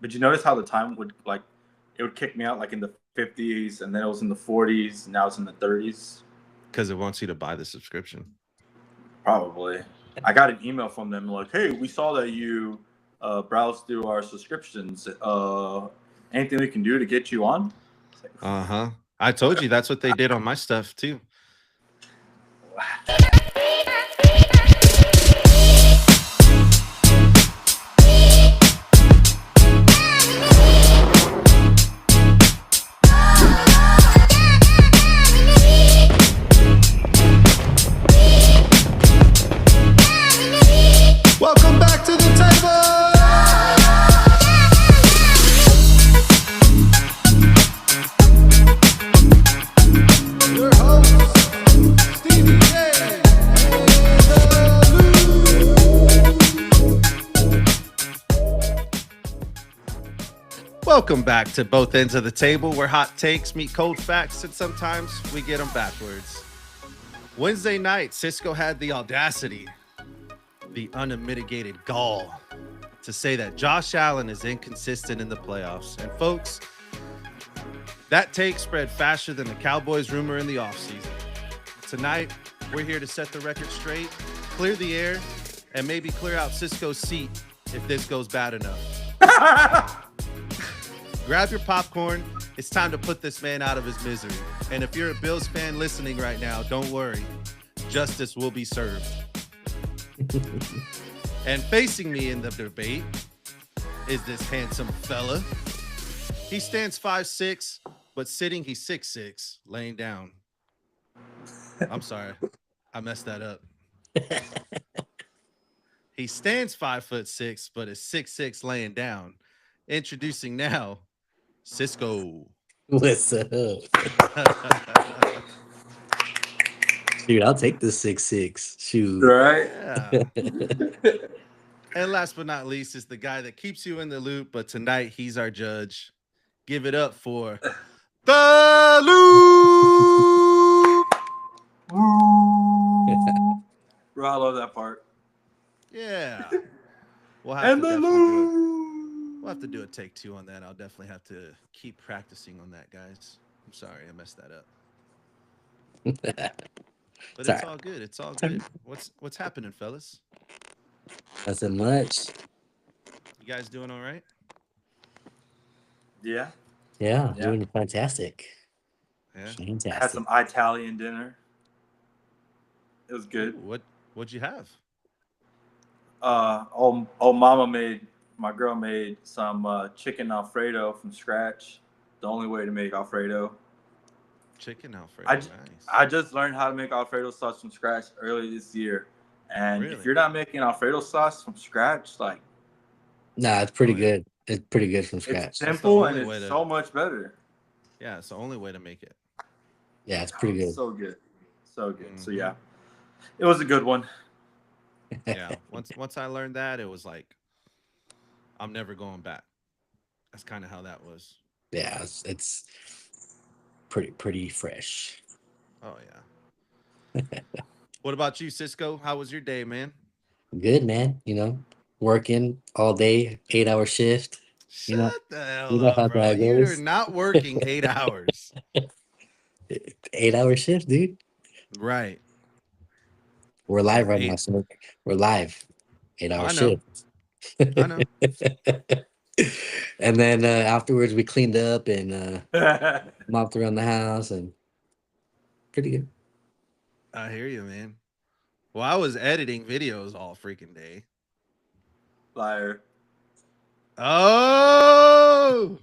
But you notice how the time would like it would kick me out like in the 50s, and then it was in the 40s. Now it's in the 30s. Because it wants you to buy the subscription. Probably. I got an email from them like, "Hey, we saw that you browsed through our subscriptions. Anything we can do to get you on?" It's Uh huh. I told you that's what they did on my stuff too. like, Welcome back to the table. Your host, Stevie J. Welcome back to both ends of the table where hot takes meet cold facts and sometimes we get them backwards. Wednesday night, Cisco had the audacity, the unmitigated gall to say that Josh Allen is inconsistent in the playoffs. And folks, that take spread faster than the Cowboys rumor in the offseason. Tonight, we're here to set the record straight, clear the air, and maybe clear out Cisco's seat if this goes bad enough. Grab your popcorn. It's time to put this man out of his misery. And if you're a Bills fan listening right now, don't worry. Justice will be served. And facing me in the debate is this handsome fella. He stands 5'6", but sitting he's 6'6", laying down. I'm sorry. I messed that up. He stands 5'6", but is 6'6", laying down. Introducing now, Cisco. What's up? Dude, I'll take the 6'6". Shoot. right? Yeah. And last but not least is the guy that keeps you in the loop, but tonight he's our judge. Give it up for the loop. Bro, I love that part. Yeah. We'll And the we'll have to do a take 2 on that. I'll definitely have to keep practicing on that, guys. I'm sorry, I messed that up. But Sorry. it's all good. It's all good. What's happening, fellas? Nothing much. You guys doing all right? Yeah. Yeah, Yeah. doing fantastic. Yeah. Had Fantastic. some Italian dinner. It was good. Ooh, what'd you have? My girl made some chicken Alfredo from scratch. The only way to make Alfredo. Chicken Alfredo. I Nice. just learned how to make Alfredo sauce from scratch early this year. And Really? if you're not making Alfredo sauce from scratch, like Nah, it's pretty Oh, yeah. good. It's pretty good from it's scratch. simple and only way it's to- so much better. Yeah, it's the only way to make it. Yeah, it's pretty good. So good. So good. So Mhm. yeah. It was a good one. Yeah. Once I learned that, it was like I'm never going back. That's kind of how that was. Yeah, it's pretty fresh. Oh yeah. What about you, Cisco? How was your day, man? Good, man. Working all day, 8-hour shift. You know, Shut the you hell know up, how bro. that You're goes. not working 8 hours. 8-hour shift, dude. Right. We're Yeah. live right now, so we're live. 8-hour I know. shift. I know. And then afterwards, we cleaned up and mopped around the house, and pretty good. I hear you, man. Well, I was editing videos all freaking day. Liar. Oh,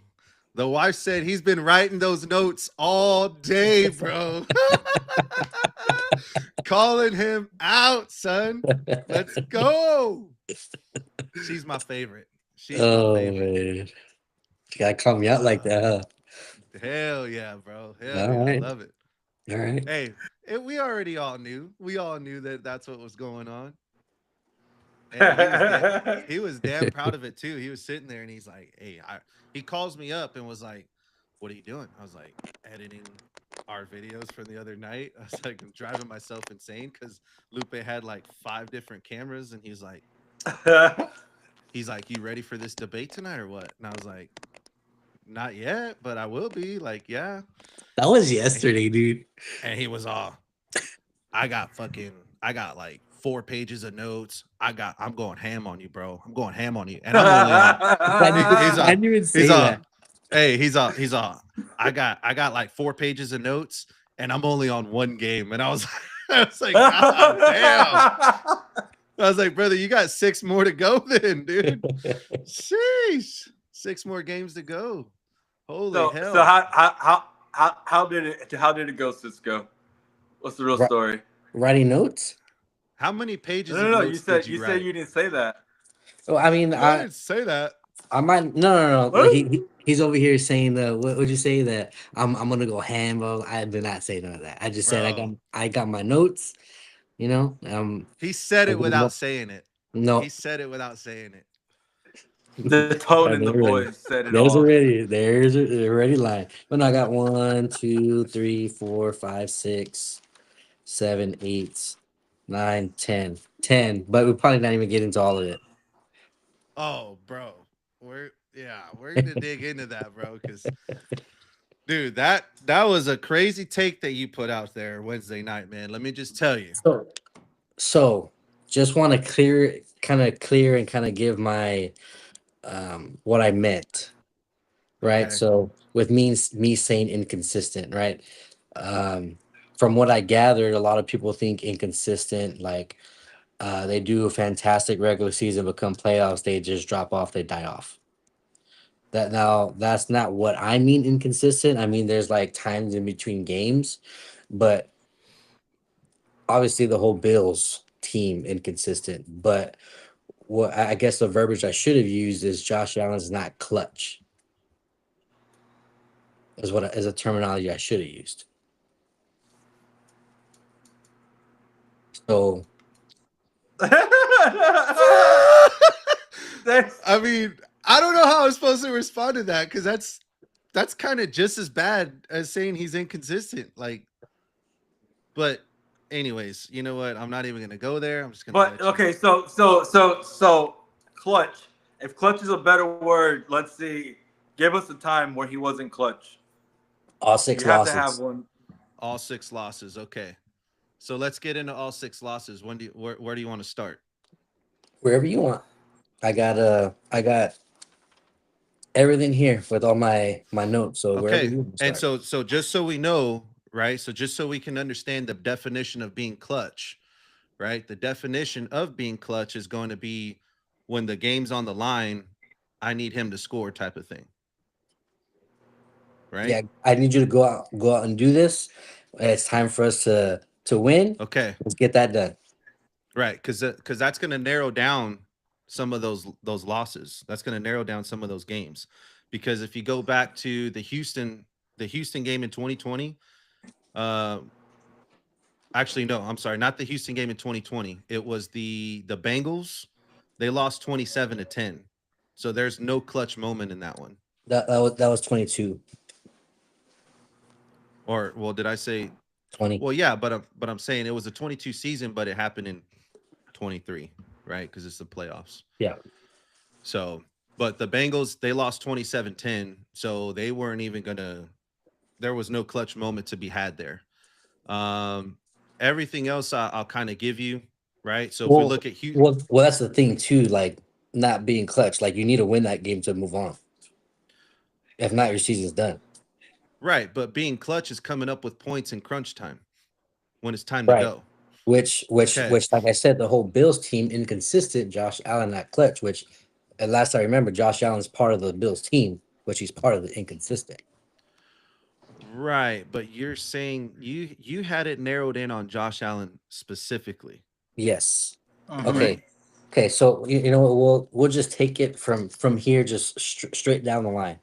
the wife said he's been writing those notes all day, bro. Calling him out, son. Let's go. She's my favorite. She's my Oh favorite. man, you gotta call me out like that, huh? Hell yeah, bro. Hell All yeah. I right, love it. all right. Hey, we already all knew. We all knew that that's what was going on. And he was damn proud of it too. He was sitting there and he's like, "Hey, he calls me up and was like, "What are you doing?" I was like, "Editing our videos from the other night." I was like, I'm driving myself insane because Lupe had like 5 different cameras, and he's like, he's like, "You ready for this debate tonight or what?" And I was like, "Not yet, but I will be." Like, yeah. That was yesterday, dude. And he was all, I got like 4 pages of notes. I'm going ham on you, bro. I'm going ham on you. And I'm only on. I didn't even say He's that. on. Hey, he's on. I got like 4 pages of notes, and I'm only on one game. And I was, I was like, God damn. I was like, brother, you got 6 more to go, then, dude. Sheesh, 6 more games to go. Holy hell! So how did it go, Cisco? What's the real story? Writing notes? How many pages? No. Of notes did you said you didn't say that. Oh, I mean, I didn't say that. I might no. Like, he's over here saying what would you say that I'm gonna go ham, bro. I did not say none of that. I just said I got my notes, you know. He said it without saying it. No, he said it without saying it. The tone in the voice said it all. There's already lying. But no, I got 1, 2, 3, 4, 5, 6, 7, 8, 9, 10. 10, but we're probably not even get into all of it. Oh, bro. We're gonna dig into that, bro. Because dude, that was a crazy take that you put out there Wednesday night, man. Let me just tell you. So just want to clear and kind of give my what I meant. Right. Okay. So with me saying inconsistent, right? From what I gathered, a lot of people think inconsistent, like they do a fantastic regular season, but come playoffs, they just drop off, they die off. That's not what I mean inconsistent. I mean, there's like times in between games, but obviously the whole Bills team inconsistent. But what I guess the verbiage I should have used is Josh Allen's not clutch. Is a terminology I should have used. So I mean, I don't know how I'm supposed to respond to that because that's kind of just as bad as saying he's inconsistent. Like, but anyways, you know what? I'm not even gonna go there. I'm just gonna. But okay, so clutch. If clutch is a better word, let's see. Give us a time where he wasn't clutch. All 6 losses. You have to have one. All 6 losses. Okay. So let's get into all 6 losses. Where do you want to start? Wherever you want. I got everything here with all my notes. So okay. You and so just so we know, right? So just so we can understand the definition of being clutch, right? The definition of being clutch is going to be when the game's on the line, I need him to score type of thing. Right? Yeah, I need you to go out and do this. It's time for us to win. Okay. Let's get that done. Right, because that's going to narrow down some of those losses. That's going to narrow down some of those games. Because if you go back to the Houston game in 2020, actually no, I'm sorry, not the Houston game in 2020. It was the Bengals. They lost 27-10. So there's no clutch moment in that one. That was 22. Or well, did I say 20? Well, yeah, but I'm saying it was a 22 season, but it happened in 23, right? Because it's the playoffs. Yeah. So, but the Bengals, they lost 27-10, so they weren't even gonna. There was no clutch moment to be had there. Everything else I'll kind of give you, right? So if we look at Houston, well, that's the thing too. Like not being clutch, like you need to win that game to move on. If not, your season's done. Right, but being clutch is coming up with points in crunch time when it's time to go. Which, like I said, the whole Bills team inconsistent. Josh Allen not clutch. Which, at last I remember, Josh Allen's part of the Bills team, which he's part of the inconsistent. Right, but you're saying you had it narrowed in on Josh Allen specifically. Yes. Okay. So you know what? We'll just take it from here, just straight down the line.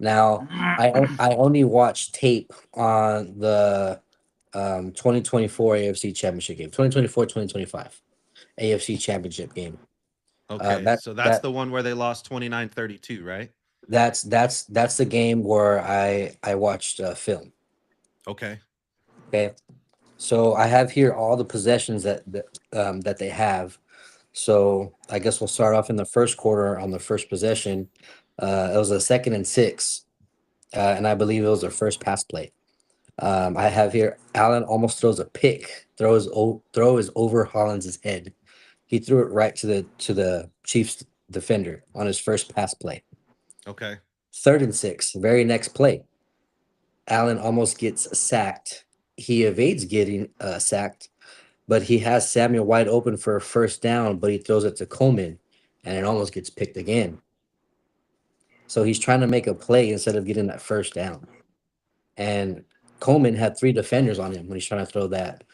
Now, I only watched tape on the 2024 AFC Championship game, 2024-2025 AFC Championship game. Okay, so that's the one where they lost 29-32, right? That's the game where I watched film. Okay. So I have here all the possessions that they have. So I guess we'll start off in the first quarter on the first possession. It was a 2nd and 6, and I believe it was their first pass play. I have here Allen almost throws a pick. Throw is over Hollins's head. He threw it right to the Chiefs defender on his first pass play. Okay. 3rd and 6, very next play. Allen almost gets sacked. He evades getting sacked, but he has Samuel wide open for a first down, but he throws it to Coleman, and it almost gets picked again. So he's trying to make a play instead of getting that first down. And Coleman had 3 defenders on him when he's trying to throw that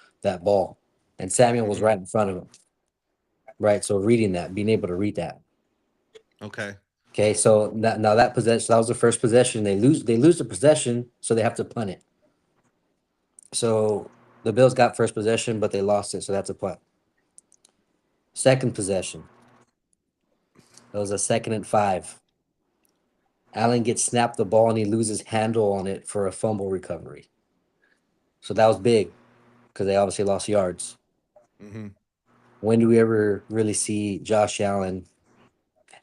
ball, and Samuel was right in front of him. Right, so being able to read that. Okay. Okay, so now that possession, that was the first possession. They lose the possession, so they have to punt it. So the Bills got first possession, but they lost it, so that's a punt. Second possession. It was a 2nd and 5. Allen gets snapped the ball and he loses handle on it for a fumble recovery. So that was big because they obviously lost yards. Mm-hmm. When do we ever really see Josh Allen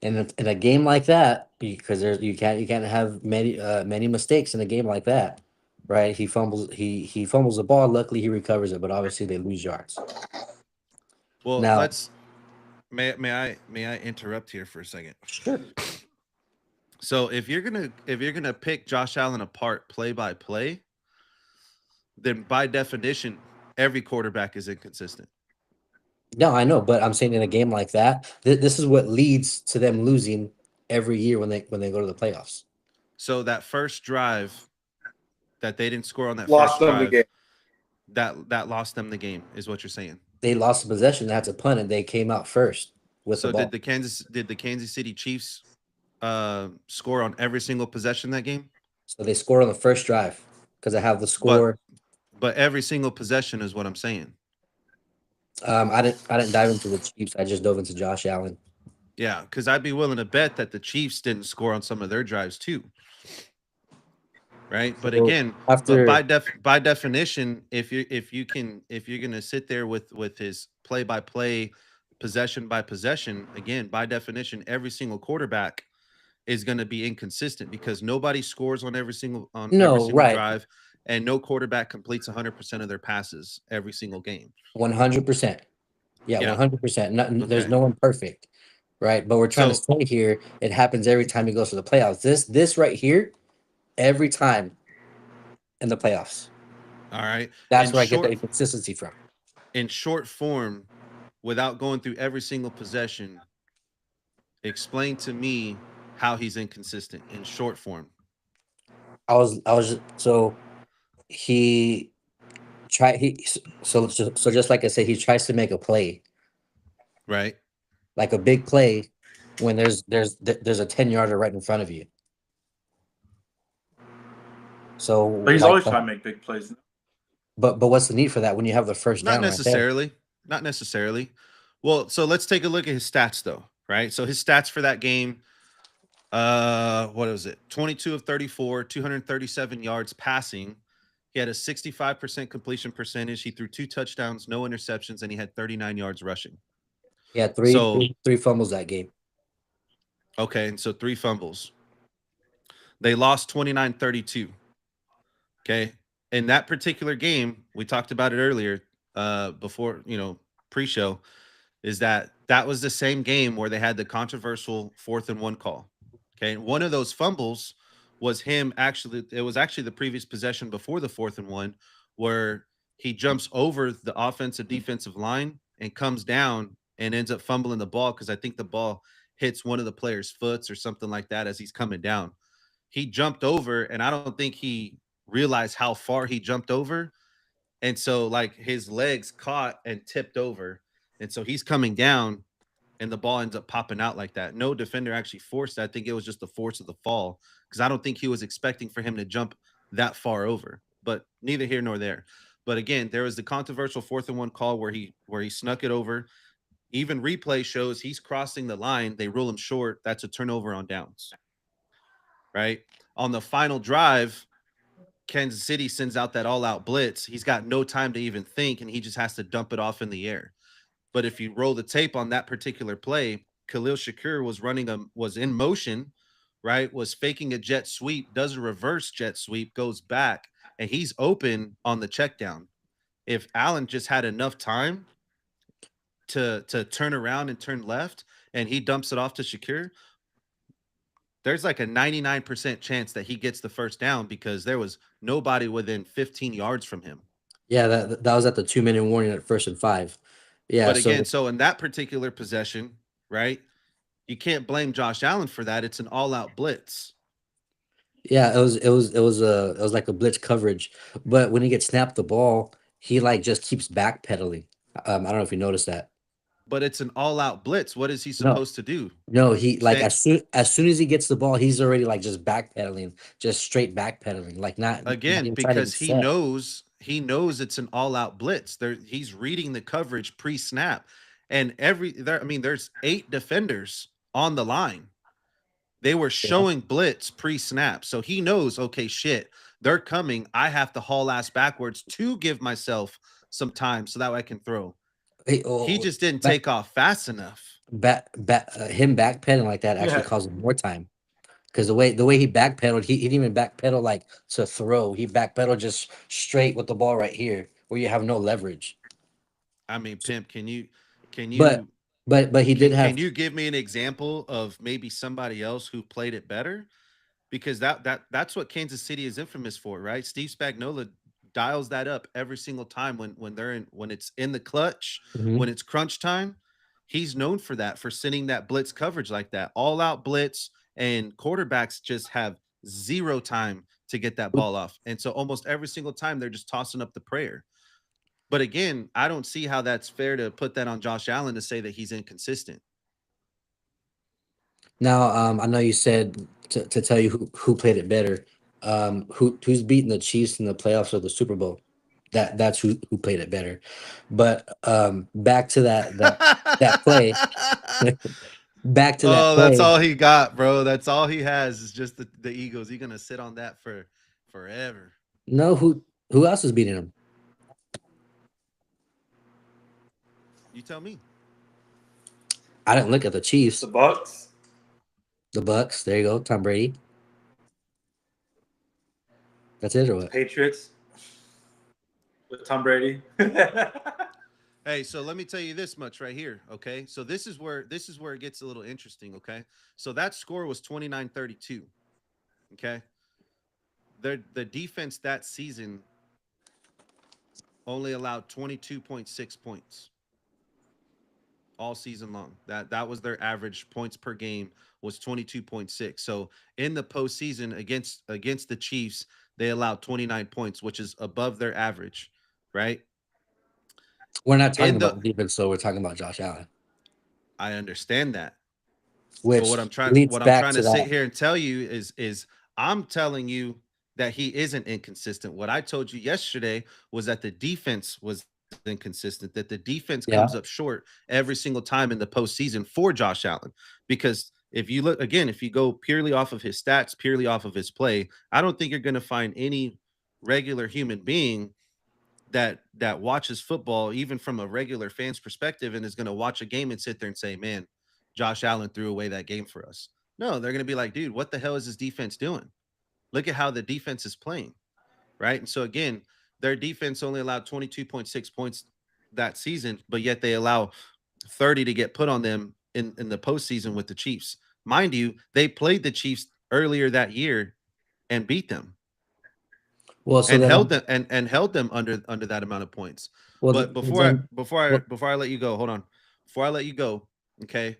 in a game like that? Because you can't have many mistakes in a game like that, right? He fumbles the ball. Luckily, he recovers it, but obviously they lose yards. Well, Now, may I interrupt here for a second? sure. So if you're gonna pick Josh Allen apart play by play, then by definition, every quarterback is inconsistent. No, I know, but I'm saying in a game like that, this is what leads to them losing every year when they go to the playoffs. So that first drive that they didn't score on that Lost first them the drive, game. that lost them the game, is what you're saying. They lost the possession, they had to punt, and they came out first with So the ball. did the Kansas City Chiefs score on every single possession that game? So they scored on the first drive because I have the score. But every single possession is what I'm saying. I didn't dive into the Chiefs. I just dove into Josh Allen. Yeah, because I'd be willing to bet that the Chiefs didn't score on some of their drives too. Right, but So again, after by definition, if you're gonna sit there with his play by play, possession by possession, again, by definition, every single quarterback is going to be inconsistent because nobody scores on every single right. drive, and no quarterback completes 100% of their passes every single game. 100%. Yeah, Yeah. 100%. There's Okay. no one perfect, right? But we're trying to say here, it happens every time he goes to the playoffs. This right here, every time in the playoffs. All right. That's where I get the inconsistency from. In short form, without going through every single possession, explain to me how he's inconsistent in short form. So just like I said, he tries to make a play, right? Like a big play when there's a 10-yarder right in front of you. So But he's always trying to make big plays. But what's the need for that when you have the first down? Not necessarily. Not necessarily. Well, so let's take a look at his stats though, right? So his stats for that game, what was it? 22 of 34, 237 yards passing. He had a 65% completion percentage. He threw 2 touchdowns, no interceptions, and he had 39 yards rushing. Yeah, three fumbles that game. Okay, and so 3 fumbles. They lost 29-32. Okay. In that particular game, we talked about it earlier, before, pre-show, is that was the same game where they had the controversial 4th and 1 call. Okay. And one of those fumbles was it was actually the previous possession before the 4th and 1, where he jumps over the offensive defensive line and comes down and ends up fumbling the ball because I think the ball hits one of the players' foots or something like that as he's coming down. He jumped over, and I don't think he realized how far he jumped over. And so like his legs caught and tipped over. And so he's coming down and the ball ends up popping out like that. No defender actually forced it. I think it was just the force of the fall because I don't think he was expecting for him to jump that far over, but neither here nor there. But again, there was the controversial 4th and 1 call where he snuck it over. Even replay shows he's crossing the line. They rule him short. That's a turnover on downs. Right? On the final drive, Kansas City sends out that all-out blitz. He's got no time to even think, and he just has to dump it off in the air. But if you roll the tape on that particular play, Khalil Shakir was in motion, right? Was faking a jet sweep, does a reverse jet sweep, goes back, and he's open on the check down. If Allen just had enough time to turn around and turn left and he dumps it off to Shakir, there's like a 99% chance that he gets the first down because there was nobody within 15 yards from him. Yeah, that was at the 2-minute warning at 1st and 5. Yeah, But again, so in that particular possession, right, you can't blame Josh Allen for that. It's an all-out blitz. Yeah, it was like a blitz coverage. But when he gets snapped the ball, he like just keeps backpedaling. I don't know if you noticed that. But it's an all-out blitz. What is he No, supposed to do? no, he like Stay, as soon as he gets the ball, he's already like just backpedaling, just straight backpedaling, like not again, even trying to because get he knows it's an all-out blitz. He's reading the coverage pre-snap. And there's 8 defenders on the line. They were set. showing blitz pre-snap. So he knows, okay, shit, they're coming. I have to haul ass backwards to give myself some time so that way I can throw. He just didn't take off fast enough. Him backpedaling like that actually caused him more time. Because the way he backpedaled, he didn't even backpedal like to throw. He backpedaled just straight with the ball right here, where you have no leverage. I mean, Pimp, can you But he did have. Can you give me an example of maybe somebody else who played it better? Because that's what Kansas City is infamous for, right? Steve Spagnuolo dials that up every single time when it's in the clutch, when it's crunch time. He's known for that, for sending that blitz coverage like that, all out blitz, and quarterbacks just have zero time to get that ball off. And so almost every single time they're just tossing up the prayer. But again, I don't see how that's fair to put that on Josh Allen to say that he's inconsistent. Now, I know you said to tell you who played it better. Who's beating the Chiefs in the playoffs or the Super Bowl? That's who played it better. But back to that play. Back to that play. That's all he got, bro. That's all he has is just the Eagles. He's gonna sit on that for forever. No, who else is beating him? You tell me. I didn't look at the Chiefs. The Bucks. The Bucks. There you go. Tom Brady. That's it or what? Patriots with Tom Brady. Hey, so let me tell you this much right here, okay? So this is where it gets a little interesting, okay? So that score was 29-32. Okay? The defense that season only allowed 22.6 points all season long. That was their average points per game was 22.6. So in the postseason against the Chiefs, they allowed 29 points, which is above their average, right? We're not talking about defense, so we're talking about Josh Allen. I understand that. Which but what I'm trying to sit here and tell you is I'm telling you that he isn't inconsistent. What I told you yesterday was that the defense was inconsistent, that the defense comes up short every single time in the postseason for Josh Allen. Because if you look again, if you go purely off of his stats, purely off of his play, I don't think you're going to find any regular human being that watches football, even from a regular fan's perspective, and is going to watch a game and sit there and say, man, Josh Allen threw away that game for us. No, they're going to be like, dude, what the hell is this defense doing? Look at how the defense is playing, right? And so again, their defense only allowed 22.6 points that season, but yet they allow 30 to get put on them in the postseason with the Chiefs. Mind you, they played the Chiefs earlier that year and beat them. Well, so and held them under that amount of points. Well, but before I let you go, hold on. Before I let you go, okay,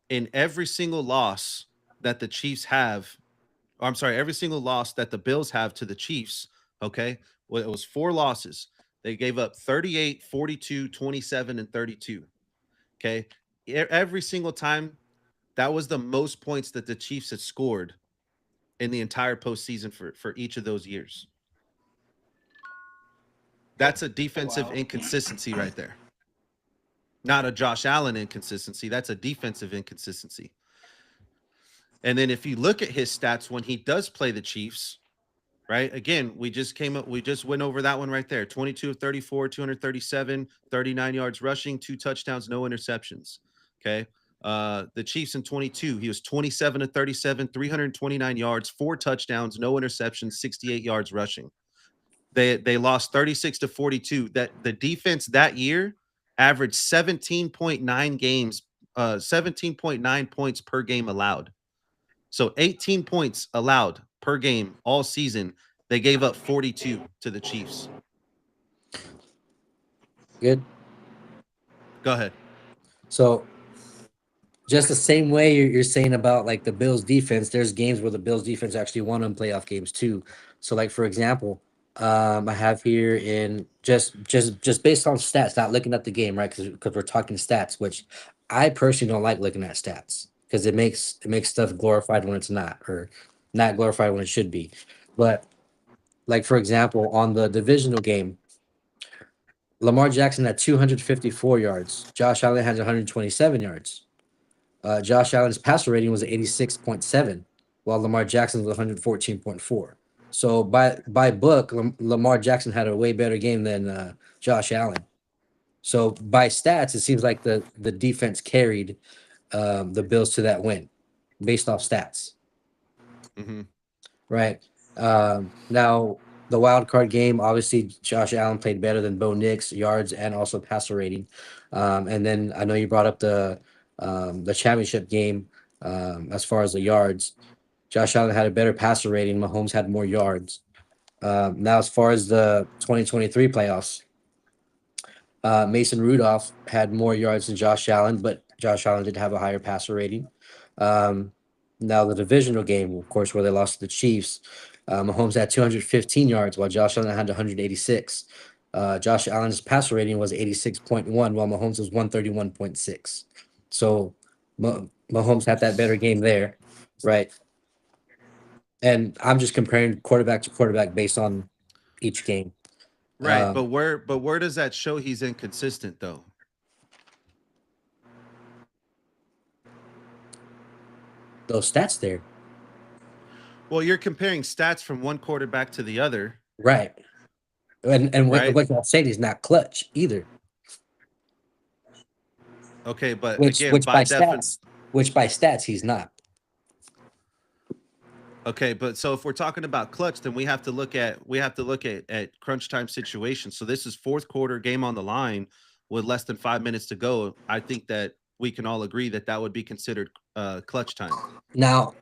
in every single loss that the Chiefs have, or I'm sorry, every single loss that the Bills have to the Chiefs, okay, well, it was 4 losses. They gave up 38, 42, 27, and 32. Okay, every single time, that was the most points that the Chiefs had scored in the entire postseason for each of those years. That's a defensive inconsistency right there. Not a Josh Allen inconsistency. That's a defensive inconsistency. And then if you look at his stats when he does play the Chiefs, right? Again, we just went over that one right there. 22 of 34, 237, 39 yards rushing, 2 touchdowns, no interceptions. Okay. The Chiefs in 22, he was 27 of 37, 329 yards, 4 touchdowns, no interceptions, 68 yards rushing. They lost 36 to 42. That the defense that year averaged 17.9 points per game allowed. So 18 points allowed per game all season. They gave up 42 to the Chiefs. Good. Go ahead. So just the same way you're saying about like the Bills defense, there's games where the Bills defense actually won on playoff games too. So like for example, I have here in just based on stats, not looking at the game, right? Because we're talking stats, which I personally don't like looking at stats because it makes stuff glorified when it's not, or not glorified when it should be. But like for example, on the divisional game, Lamar Jackson had 254 yards. Josh Allen had 127 yards. Josh Allen's passer rating was 86.7, while Lamar Jackson's was 114.4. So by book, Lamar Jackson had a way better game than Josh Allen. So by stats, it seems like the defense carried the Bills to that win, based off stats. Mm-hmm. Right. Now the wild card game, obviously Josh Allen played better than Bo Nix, yards and also passer rating. And then I know you brought up the championship game as far as the yards. Josh Allen had a better passer rating. Mahomes had more yards. Now, as far as the 2023 playoffs, Mason Rudolph had more yards than Josh Allen, but Josh Allen did have a higher passer rating. Now, the divisional game, of course, where they lost to the Chiefs, Mahomes had 215 yards, while Josh Allen had 186. Josh Allen's passer rating was 86.1, while Mahomes was 131.6. So Mahomes had that better game there, right? And I'm just comparing quarterback to quarterback based on each game. Right, but where does that show he's inconsistent though? Those stats there, Well, you're comparing stats from one quarterback to the other. right? And Right. what I'm saying is not clutch either. Okay, but Which again, by stats he's not. Okay, but so if we're talking about clutch, then we have to look at crunch time situations. So this is fourth quarter, game on the line with less than 5 minutes to go. I think that we can all agree that that would be considered clutch time. Now,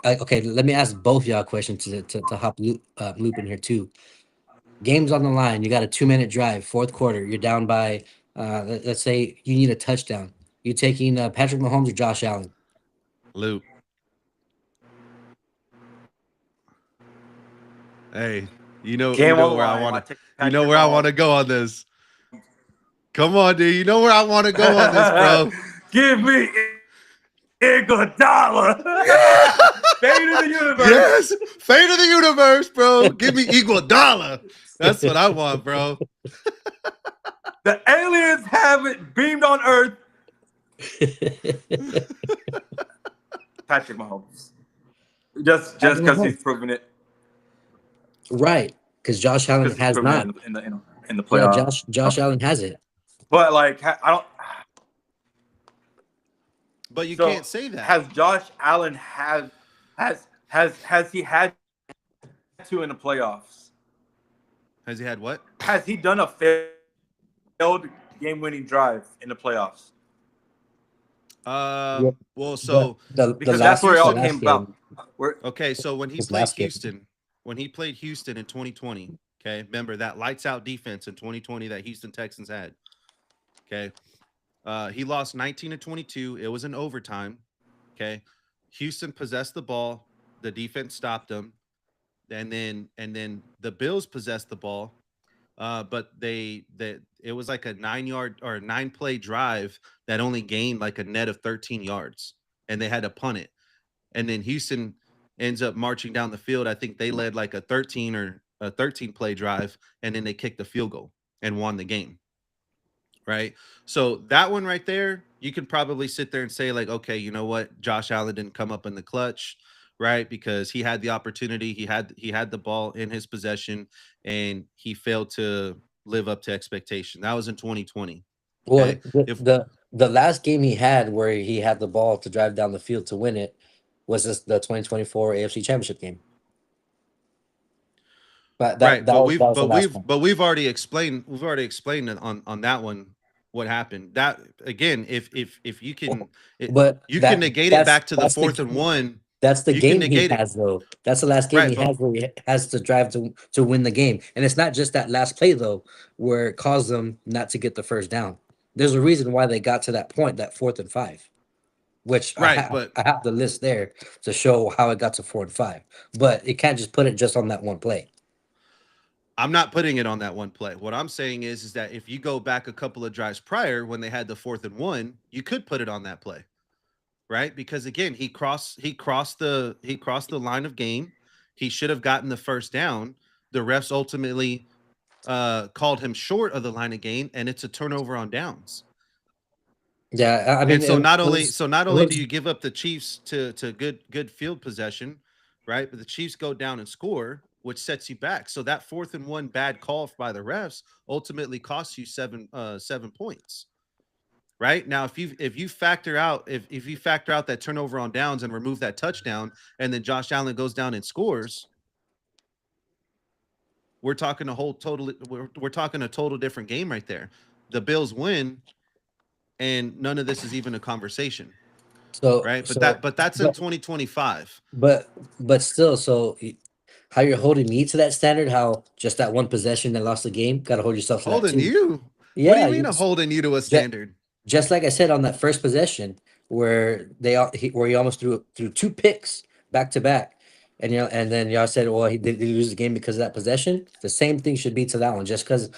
okay, let me ask both y'all questions to hop loop in here too. Games on the line, you got a 2-minute drive, fourth quarter, you're down by let's say you need a touchdown. You taking Patrick Mahomes or Josh Allen? Luke. Hey, you know where I want to go on this. Come on, dude. You know where I want to go on this, bro. Give me Iguodala. Fate of the universe. Yes, fate of the universe, bro. Give me Iguodala. That's what I want, bro. The aliens haven't beamed on Earth. Patrick Mahomes. Just because he's proven it. Right, because Josh Allen has not in the playoffs. Yeah, Josh Allen has it. But like, I don't. But you can't say that. Has Josh Allen has he had to in the playoffs? Has he had what? Has he done a failed game-winning drive in the playoffs? Well, so because that's where it all came about. Okay, so when he played Houston. When he played Houston in 2020, okay, remember that lights out defense in 2020 that Houston Texans had. Okay, he lost 19 to 22. It was an overtime. Okay, Houston possessed the ball. The defense stopped them, and then the Bills possessed the ball, but it was like a 9-yard or 9-play drive that only gained like a net of 13 yards, and they had to punt it, and then Houston ends up marching down the field. I think they led like a 13 play drive, and then they kicked the field goal and won the game. Right. So that one right there, you could probably sit there and say like, okay, you know what? Josh Allen didn't come up in the clutch. right? Because he had the opportunity, he had the ball in his possession, and he failed to live up to expectation. That was in 2020. Well, Okay, if the last game he had where he had the ball to drive down the field to win it was just the 2024 AFC Championship game. But right, that was the last one. but we've already explained it on that one what happened. That again, if you can, But you can negate it back to the 4th and 1. That's the You can game he negate it, has though. That's the last game right? he But has where he has to drive to win the game. And it's not just that last play though, where it caused them not to get the first down. There's a reason why they got to that point, that 4th and 5, which right, but I have the list there to show how it got to 4 and 5. But it can't just put it just on that one play. I'm not putting it on that one play. What I'm saying is that if you go back a couple of drives prior when they had the 4th and 1, you could put it on that play, right? Because again, he crossed the line of game. He should have gotten the first down. The refs ultimately called him short of the line of game, and it's a turnover on downs. Yeah, I mean, And so not it only was- do you give up the Chiefs to good field possession, right? But the Chiefs go down and score, which sets you back. So that 4th and 1 bad call by the refs ultimately costs you 7 points. Right now, if you factor out that turnover on downs and remove that touchdown, and then Josh Allen goes down and scores, we're talking a total different game right there. The Bills win, and none of this is even a conversation, so right? so But that's in 2025. but still, so how you're holding me to that standard, how just that one possession that lost the game, gotta hold yourself to that Holding too. you? What do Yeah, you mean I'm holding you to a standard? just like I said on that first possession where where he almost threw 2 picks back to back, and and then y'all said, well, he did lose the game because of that possession. The same thing should be to that one, just because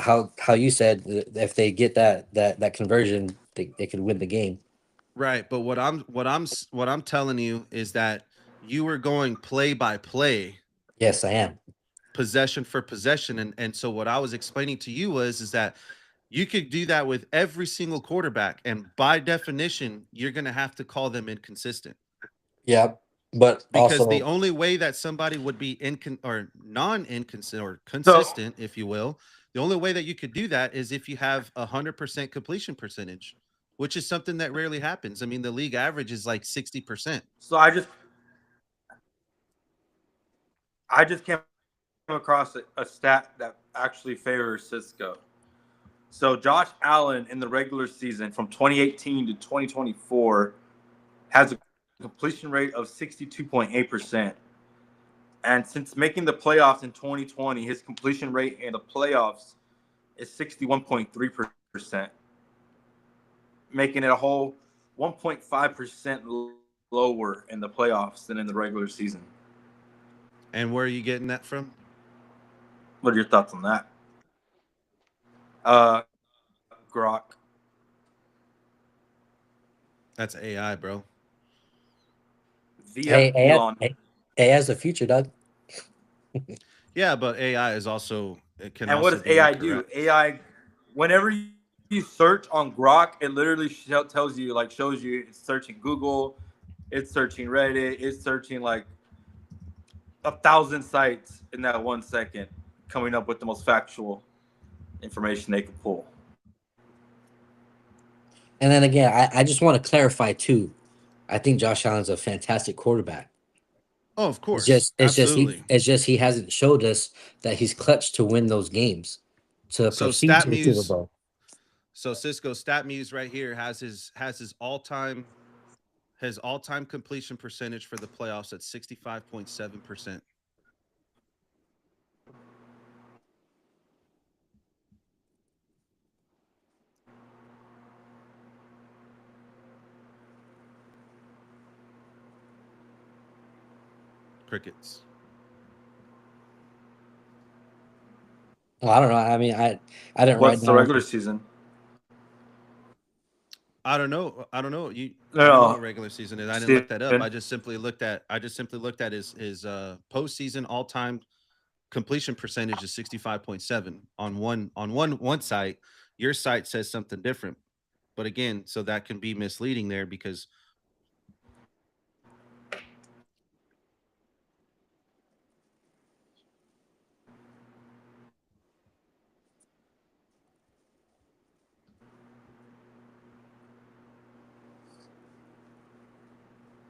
how you said if they get that conversion, they could win the game. Right, but what I'm telling you is that you were going play by play, Yes, I am. possession for possession, and so what I was explaining to you is that you could do that with every single quarterback, and by definition, you're going to have to call them inconsistent. Yeah, but Because the also, only way that somebody would be non-inconsistent or consistent, if you will, the only way that you could do that is if you have 100% completion percentage, which is something that rarely happens. I mean, the league average is like 60%. So I just came across a stat that actually favors Cisco. So Josh Allen in the regular season from 2018 to 2024 has a completion rate of 62.8%. And since making the playoffs in 2020, his completion rate in the playoffs is 61.3%, making it a whole 1.5% lower in the playoffs than in the regular season. And where are you getting that from? What are your thoughts on that? Grok. That's AI, bro. Via Elon. AI has a future, Doug. Yeah, but AI is also can. And what does AI do? AI, whenever you search on Grok, it literally tells you, like, shows you it's searching Google, it's searching Reddit, it's searching like 1,000 sites in that 1 second, coming up with the most factual information they can pull. And then again, I just want to clarify too. I think Josh Allen's a fantastic quarterback. Oh, of course. It's just he hasn't showed us that he's clutch to win those games to proceed to the Super Bowl. So Cisco StatMuse right here has his all-time completion percentage for the playoffs at 65.7%. Crickets. Well, I don't know. I mean, I didn't What's write the down regular season? I don't know. I don't know what regular season is. I didn't look that up. I just simply looked at his postseason all-time completion percentage is 65.7 on one site. Your site says something different. But again, so that can be misleading there because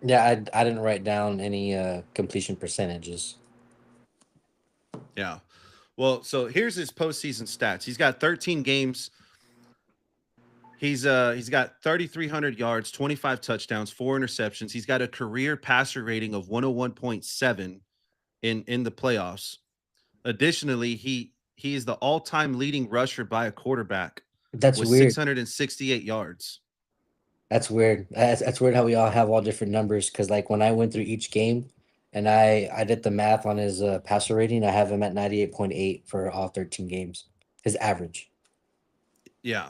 Yeah, I didn't write down any completion percentages. Yeah. Well, so here's his postseason stats. He's got 13 games. He's got 3,300 yards, 25 touchdowns, 4 interceptions. He's got a career passer rating of 101.7 in the playoffs. Additionally, he is the all-time leading rusher by a quarterback That's with weird. 668 yards. That's weird. That's weird how we all have all different numbers. Because like when I went through each game, and I did the math on his passer rating, I have him at 98.8 for all 13 games. His average. Yeah.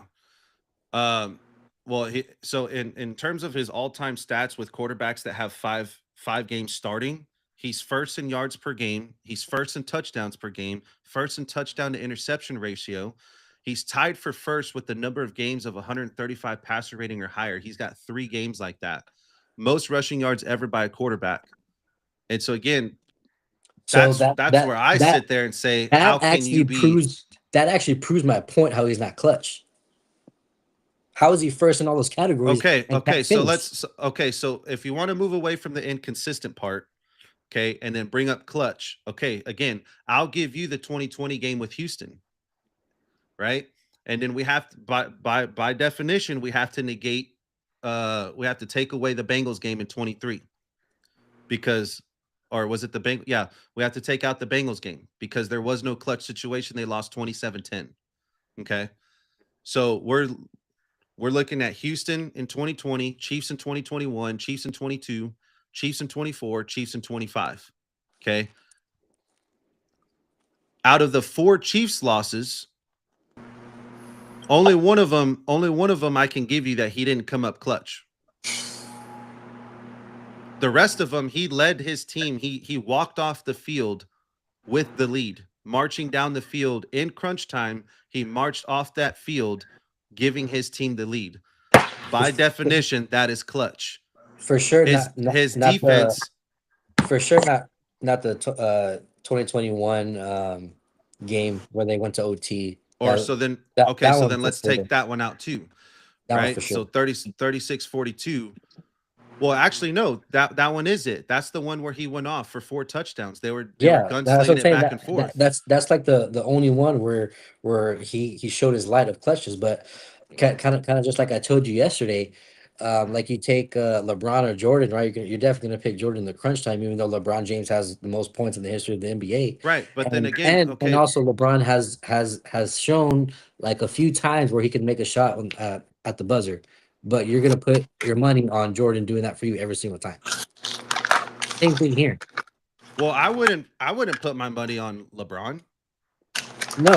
Um, well, so in terms of his all-time stats with quarterbacks that have five games starting, he's first in yards per game, he's first in touchdowns per game, first in touchdown to interception ratio. He's tied for first with the number of games of 135 passer rating or higher. He's got 3 games like that. Most rushing yards ever by a quarterback. And so again, So that's where I sit there and say, how can you be that actually proves my point how he's not clutch. How is he first in all those categories okay? and can't finish? So if you want to move away from the inconsistent part, okay, and then bring up clutch. Okay, again, I'll give you the 2020 game with Houston, right? And then we have to, by definition, we have to negate we have to take away the Bengals game in 23 because or was it the Bengals? Yeah, we have to take out the Bengals game because there was no clutch situation. They lost 27-10. Okay. So we're looking at Houston in 2020, Chiefs in 2021, Chiefs in 22, Chiefs in 24, Chiefs in 25. Okay. Out of the 4 Chiefs losses, only one of them I can give you that he didn't come up clutch. The rest of them, he led his team. He walked off the field with the lead, marching down the field in crunch time. He marched off that field, giving his team the lead. By definition, that is clutch. For sure, His not defense. for sure not the 2021 game where they went to OT. Or so then, that okay, so one then for let's sure. take that one out too, That one right? for sure. So 36-42. Well, actually, no, that one is it. That's the one where he went off for 4 touchdowns. They were Yeah, that's what gunslinging I'm it saying. back and forth. That's like the only one where he showed his light of clutches, but kind of just like I told you yesterday. Like you take LeBron or Jordan, right? You're definitely gonna pick Jordan in the crunch time, even though LeBron James has the most points in the history of the NBA. Right, but then And again, and okay, also LeBron has shown like a few times where he can make a shot at the buzzer, but you're gonna put your money on Jordan doing that for you every single time. Same thing here. well, I wouldn't put my money on LeBron. No,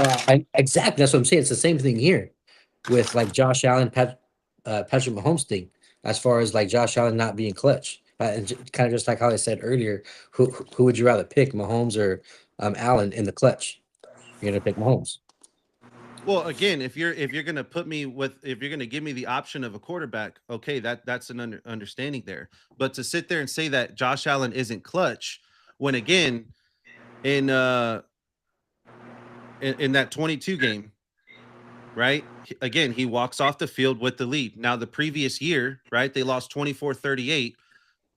exactly. That's what I'm saying. It's the same thing here with like Josh Allen, Patrick Mahomes thing, as far as like Josh Allen not being clutch. And kind of just like how I said earlier, who would you rather pick, Mahomes or Allen in the clutch? You're gonna pick Mahomes. Well, again, if you're gonna put me with if you're gonna give me the option of a quarterback, okay, that's an understanding there. But to sit there and say that Josh Allen isn't clutch, when again in in that 22 game, right? Again, he walks off the field with the lead. Now, the previous year, right, they lost 24-38.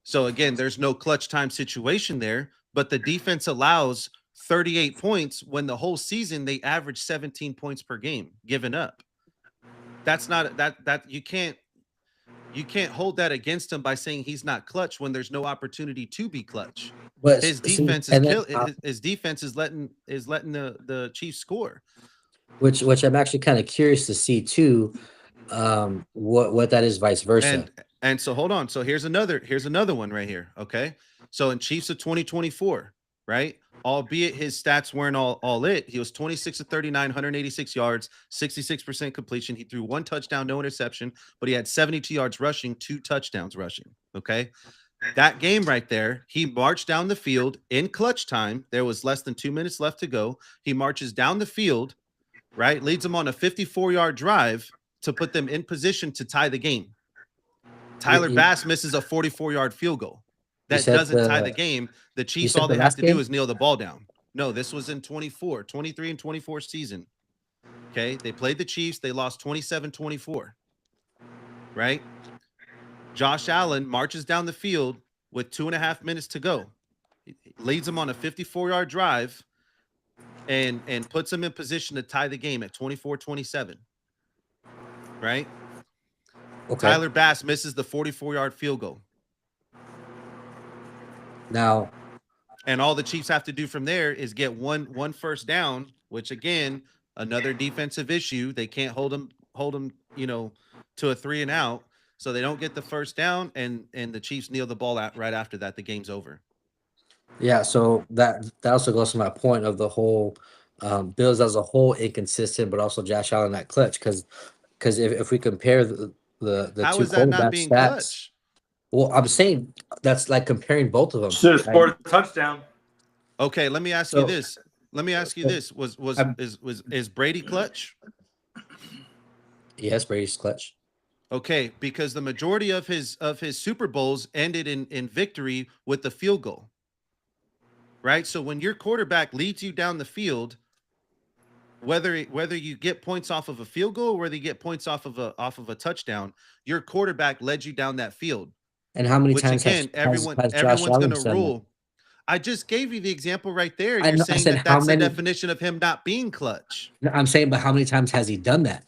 So again, there's no clutch time situation there, but the defense allows 38 points when the whole season they average 17 points per game given up. That's not that you can't hold that against him by saying he's not clutch when there's no opportunity to be clutch. But His see, defense is and then his defense is letting the Chiefs score. which I'm actually kind of curious to see too, what that is, vice versa. And so hold on. So here's another one right here. Okay. So in Chiefs of 2024, right? Albeit his stats weren't all it. He was 26 of 39, 186 yards, 66% completion. He threw 1 touchdown, no interception, but he had 72 yards rushing, 2 touchdowns rushing. Okay. That game right there, he marched down the field in clutch time. There was less than 2 minutes left to go. He marches down the field, right? Leads them on a 54-yard drive to put them in position to tie the game. Tyler Bass misses a 44-yard field goal. That doesn't tie the game. The Chiefs, all they have to do is kneel the ball down. No, this was in 23 and 24 season. Okay. They played the Chiefs. They lost 27-24. Right? Josh Allen marches down the field with 2.5 minutes to go, leads them on a 54-yard drive, and puts them in position to tie the game at 24-27. Right? Okay. Tyler Bass misses the 44-yard field goal. Now, and all the Chiefs have to do from there is get one first down, which again, another defensive issue. They can't hold them, to a 3 and out. So they don't get the first down, and the Chiefs kneel the ball out right after that. The game's over. Yeah, so that also goes to my point of the whole Bills as a whole inconsistent, but also Josh Allen that clutch. Because if we compare the How two is that not quarterback being stats, clutch? well, I'm saying that's like comparing both of them. Should have scored a touchdown. Okay, let me ask you this. Is Brady clutch? Yes, Brady's clutch. Okay, because the majority of his Super Bowls ended in victory with the field goal. Right? So when your quarterback leads you down the field, whether you get points off of a field goal or whether you get points off of a touchdown, your quarterback led you down that field. And how many Which times again, has everyone's Josh going Allen to done rule. that? I just gave you the example right there. I You're know, I saying said that how that's the many- definition of him not being clutch. No, I'm saying, but how many times has he done that?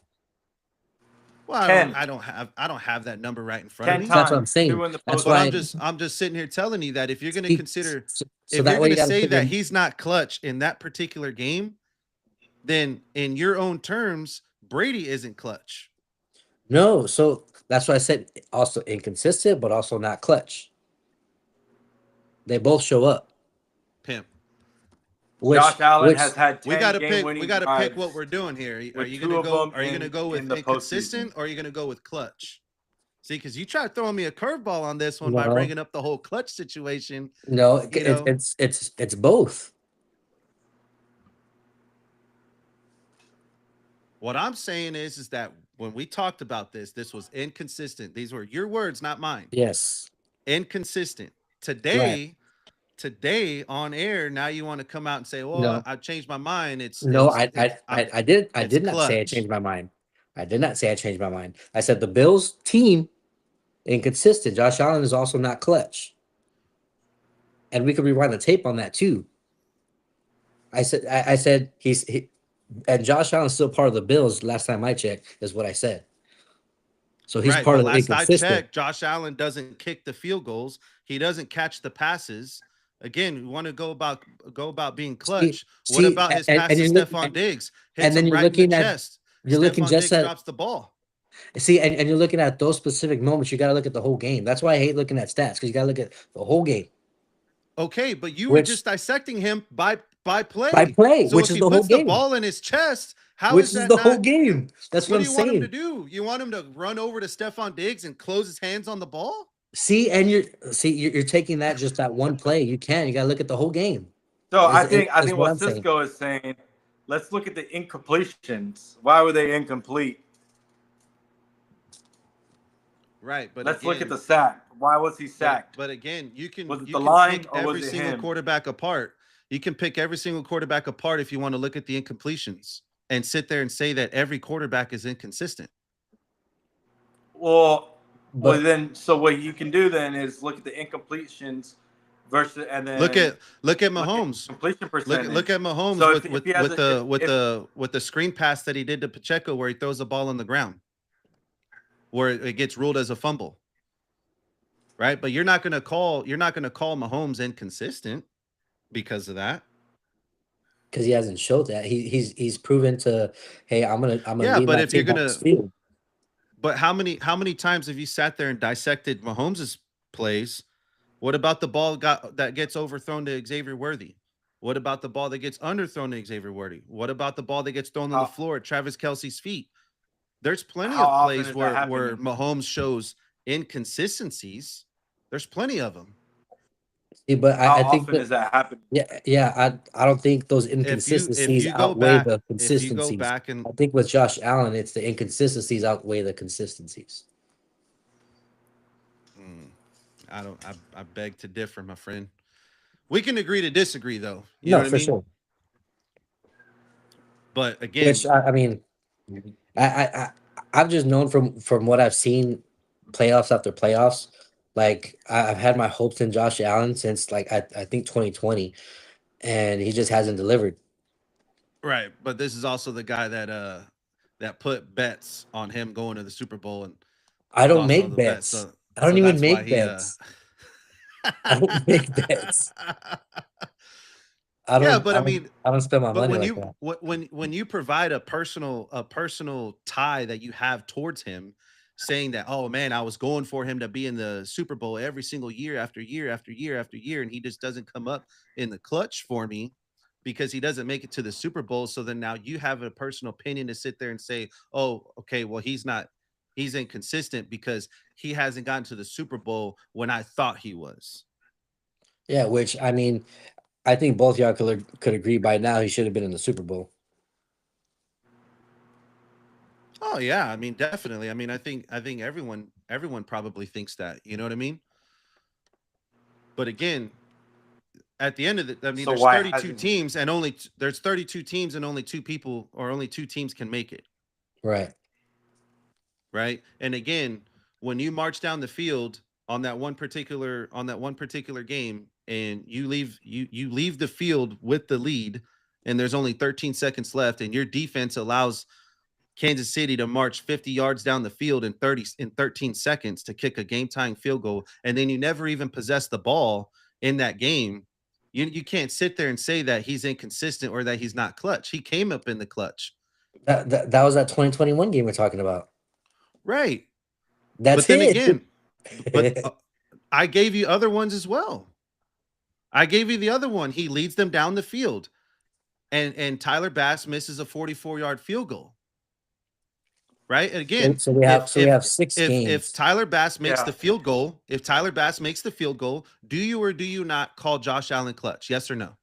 Well, I don't have that number right in front of 10 me. times. That's what I'm saying. Two in the That's post- why I'm just sitting here telling you that if you're going to See, consider, so if that you're way going you to gotta say put that him- he's not clutch in that particular game, then in your own terms, Brady isn't clutch. No, so that's why I said also inconsistent, but also not clutch. They both show up. Pimp. Josh Allen has had 10 We got to pick. game-winning We got to drives. pick what we're doing here. Are with you two going to of go? them Are you going to go with in the inconsistent, postseason. or are you going to go with clutch? See, because you tried throwing me a curveball on this one by No. bringing up the whole clutch situation. No, You know? it's both. What I'm saying is that when we talked about this was inconsistent. These were your words, not mine. Yes. Inconsistent. Today on air, now you want to come out and say, "Well, No. I changed my mind." I it's did it's not say I clutch. changed my mind. I did not say I changed my mind. I said the Bills team inconsistent. Josh Allen is also not clutch. And we could rewind the tape on that too. I said and Josh Allen's still part of the Bills. Last time I checked, is what I said. So he's Right, part but of the last I inconsistent. checked, Josh Allen doesn't kick the field goals. He doesn't catch the passes. Again, we want to go about being clutch. What See, about his and pass to you're looking- Stephon Diggs? Hits and then him you're right in looking the at- chest. You're looking Stephon just Diggs at drops the ball. see, and you're looking at those specific moments. You got to look at the whole game. That's why I hate looking at stats, because you got to look at the whole game. Okay, but you were Which- just dissecting him by play. By play, So which if is he the whole puts the game. ball in his chest, how Which is is that the not, whole game. That's what what do I'm you want him saying. to do? You want him to run over to Stephon Diggs and close his hands on the ball? See, and you're taking that just that one play. You got to look at the whole game. So I Is think what what I'm saying. Cisco is saying, let's look at the incompletions. Why were they incomplete? Right, but Let's look again- at the sack. Why was he sacked? But again, you can Was it you the can line pick or every was it single him? quarterback apart. You can pick every single quarterback apart if you want to look at the incompletions and sit there and say that every quarterback is inconsistent. Well, But then so what you can do then is look at the incompletions versus and then Look at look Mahomes. completion percentage. Look at Mahomes So with if he has with the screen pass that he did to Pacheco where he throws the ball on the ground, where it gets ruled as a fumble. Right, but you're not going to call Mahomes inconsistent because of that. because he hasn't showed that, he's proven to. Hey, I'm gonna. Yeah, lead but my if you're team down gonna- this field. But how many times have you sat there and dissected Mahomes' plays? What about the ball that gets overthrown to Xavier Worthy? What about the ball that gets underthrown to Xavier Worthy? What about the ball that gets thrown on the floor at Travis Kelce's feet? There's plenty How of often plays is that where happening? Mahomes shows inconsistencies. There's plenty of them. See, but How I think often is that happening? I don't think those If inconsistencies you go outweigh back, the if you consistencies. go back and I think with Josh Allen, it's the inconsistencies outweigh the consistencies. I beg to differ, my friend. We can agree to disagree, though. You know No, what for I mean? sure. But again, Which I mean, I've just known from what I've seen, playoffs after playoffs, Like I've had my hopes in Josh Allen since like I think 2020, and he just hasn't delivered. Right, but this is also the guy that put bets on him going to the Super Bowl and I don't lost all make the bets. bets. So I don't even that's why make he bets. I don't make bets. Yeah, but I don't spend my but money when like you that. when you provide a personal tie that you have towards him, saying that, oh man, I was going for him to be in the Super Bowl every single year after year after year after year, and he just doesn't come up in the clutch for me because he doesn't make it to the Super Bowl. So then now you have a personal opinion to sit there and say, oh, okay, well he's inconsistent because he hasn't gotten to the Super Bowl when I thought he was. Yeah, which I mean, I think both y'all could agree by now he should have been in the Super Bowl. Oh yeah, I mean definitely. I mean, I think everyone probably thinks that. You know what I mean? But again, at the end of the, I mean, So there's why 32 hasn't he? teams and only there's 32 teams and only two people or only two teams can make it, Right. right? And again, when you march down the field on that one particular game and you leave the field with the lead and there's only 13 seconds left and your defense allows Kansas City to march 50 yards down the field in 13 seconds to kick a game tying field goal, and then you never even possess the ball in that game. You can't sit there and say that he's inconsistent or that he's not clutch. He came up in the clutch. That was that 2021 game we're talking about. Right. But That's then it. again, but I gave you other ones as well. I gave you the other one. He leads them down the field and Tyler Bass misses a 44-yard field goal. Right? And again, So we have if so we if have six if games. Tyler Bass makes Yeah. the field goal, if Tyler Bass makes the field goal, do you or do you not call Josh Allen clutch? Yes or no?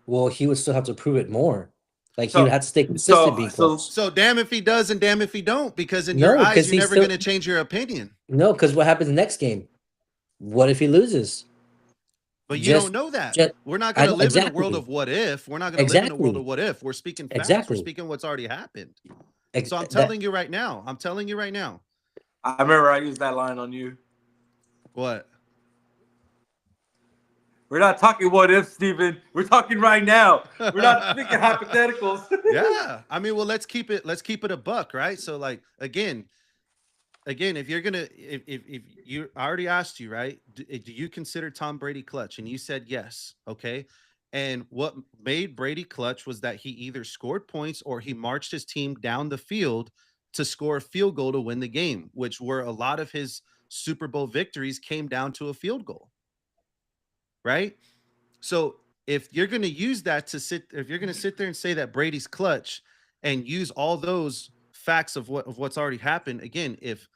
Well, he would still have to prove it more. Like he would So have to stay consistent so being so clutch. So damn if he does and damn if he don't, because in your No, eyes, because you're he's never still going to change your opinion. no, because what happens next game? What if he loses? But you don't Just, know that. just We're not going I to know live in a world exactly, of what if. We're not going to live in a world of exactly, what if. We're speaking facts. We're exactly. speaking what's already happened. So I'm That telling you right now. I'm telling you right now. I remember I used that line on you. What? We're not talking what if, Steven. We're talking right now. We're not speaking hypotheticals. Yeah. I mean, well, let's keep it a buck, right? So like again, if you're gonna, if you I already asked you, right? Do you consider Tom Brady clutch? And you said yes. Okay. And what made Brady clutch was that he either scored points or he marched his team down the field to score a field goal to win the game, which were a lot of his Super Bowl victories came down to a field goal, right? So if you're going to use that if you're going to sit there and say that Brady's clutch and use all those facts of what's already happened, again, if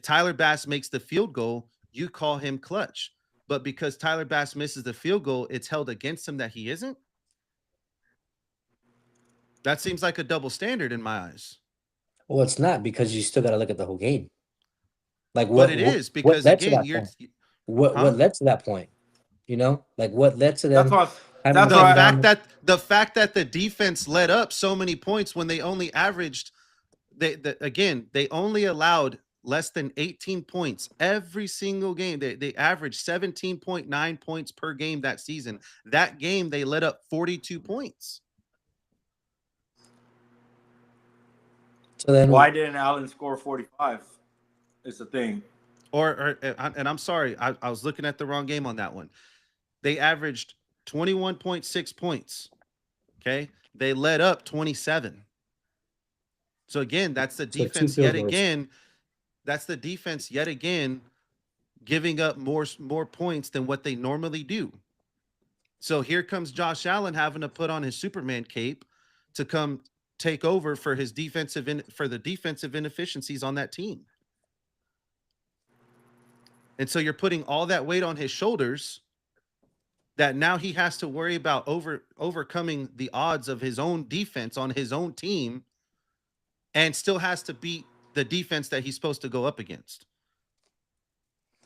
Tyler Bass makes the field goal, you call him clutch. But because Tyler Bass misses the field goal, it's held against him that he isn't. That seems like a double standard in my eyes. well, it's not because you still got to look at the whole game. Like But it is what because led to again, that you're point? What huh? led to that point? You know, like what led to that's them why. having to That's The come why. fact down? that the fact that the defense let up so many points when they only averaged they only allowed less than 18 points every single game. They averaged 17.9 points per game that season. That game they let up 42 points. So then, Why didn't Allen score 45? It's the thing. And I'm sorry, I was looking at the wrong game on that one. They averaged 21.6 points. Okay. They let up 27. So again, that's the so two defense field yet goals. again. That's the defense yet again giving up more points than what they normally do. So here comes Josh Allen having to put on his Superman cape to come take over for his for the defensive inefficiencies on that team. And so you're putting all that weight on his shoulders that now he has to worry about overcoming the odds of his own defense on his own team and still has to beat the defense that he's supposed to go up against.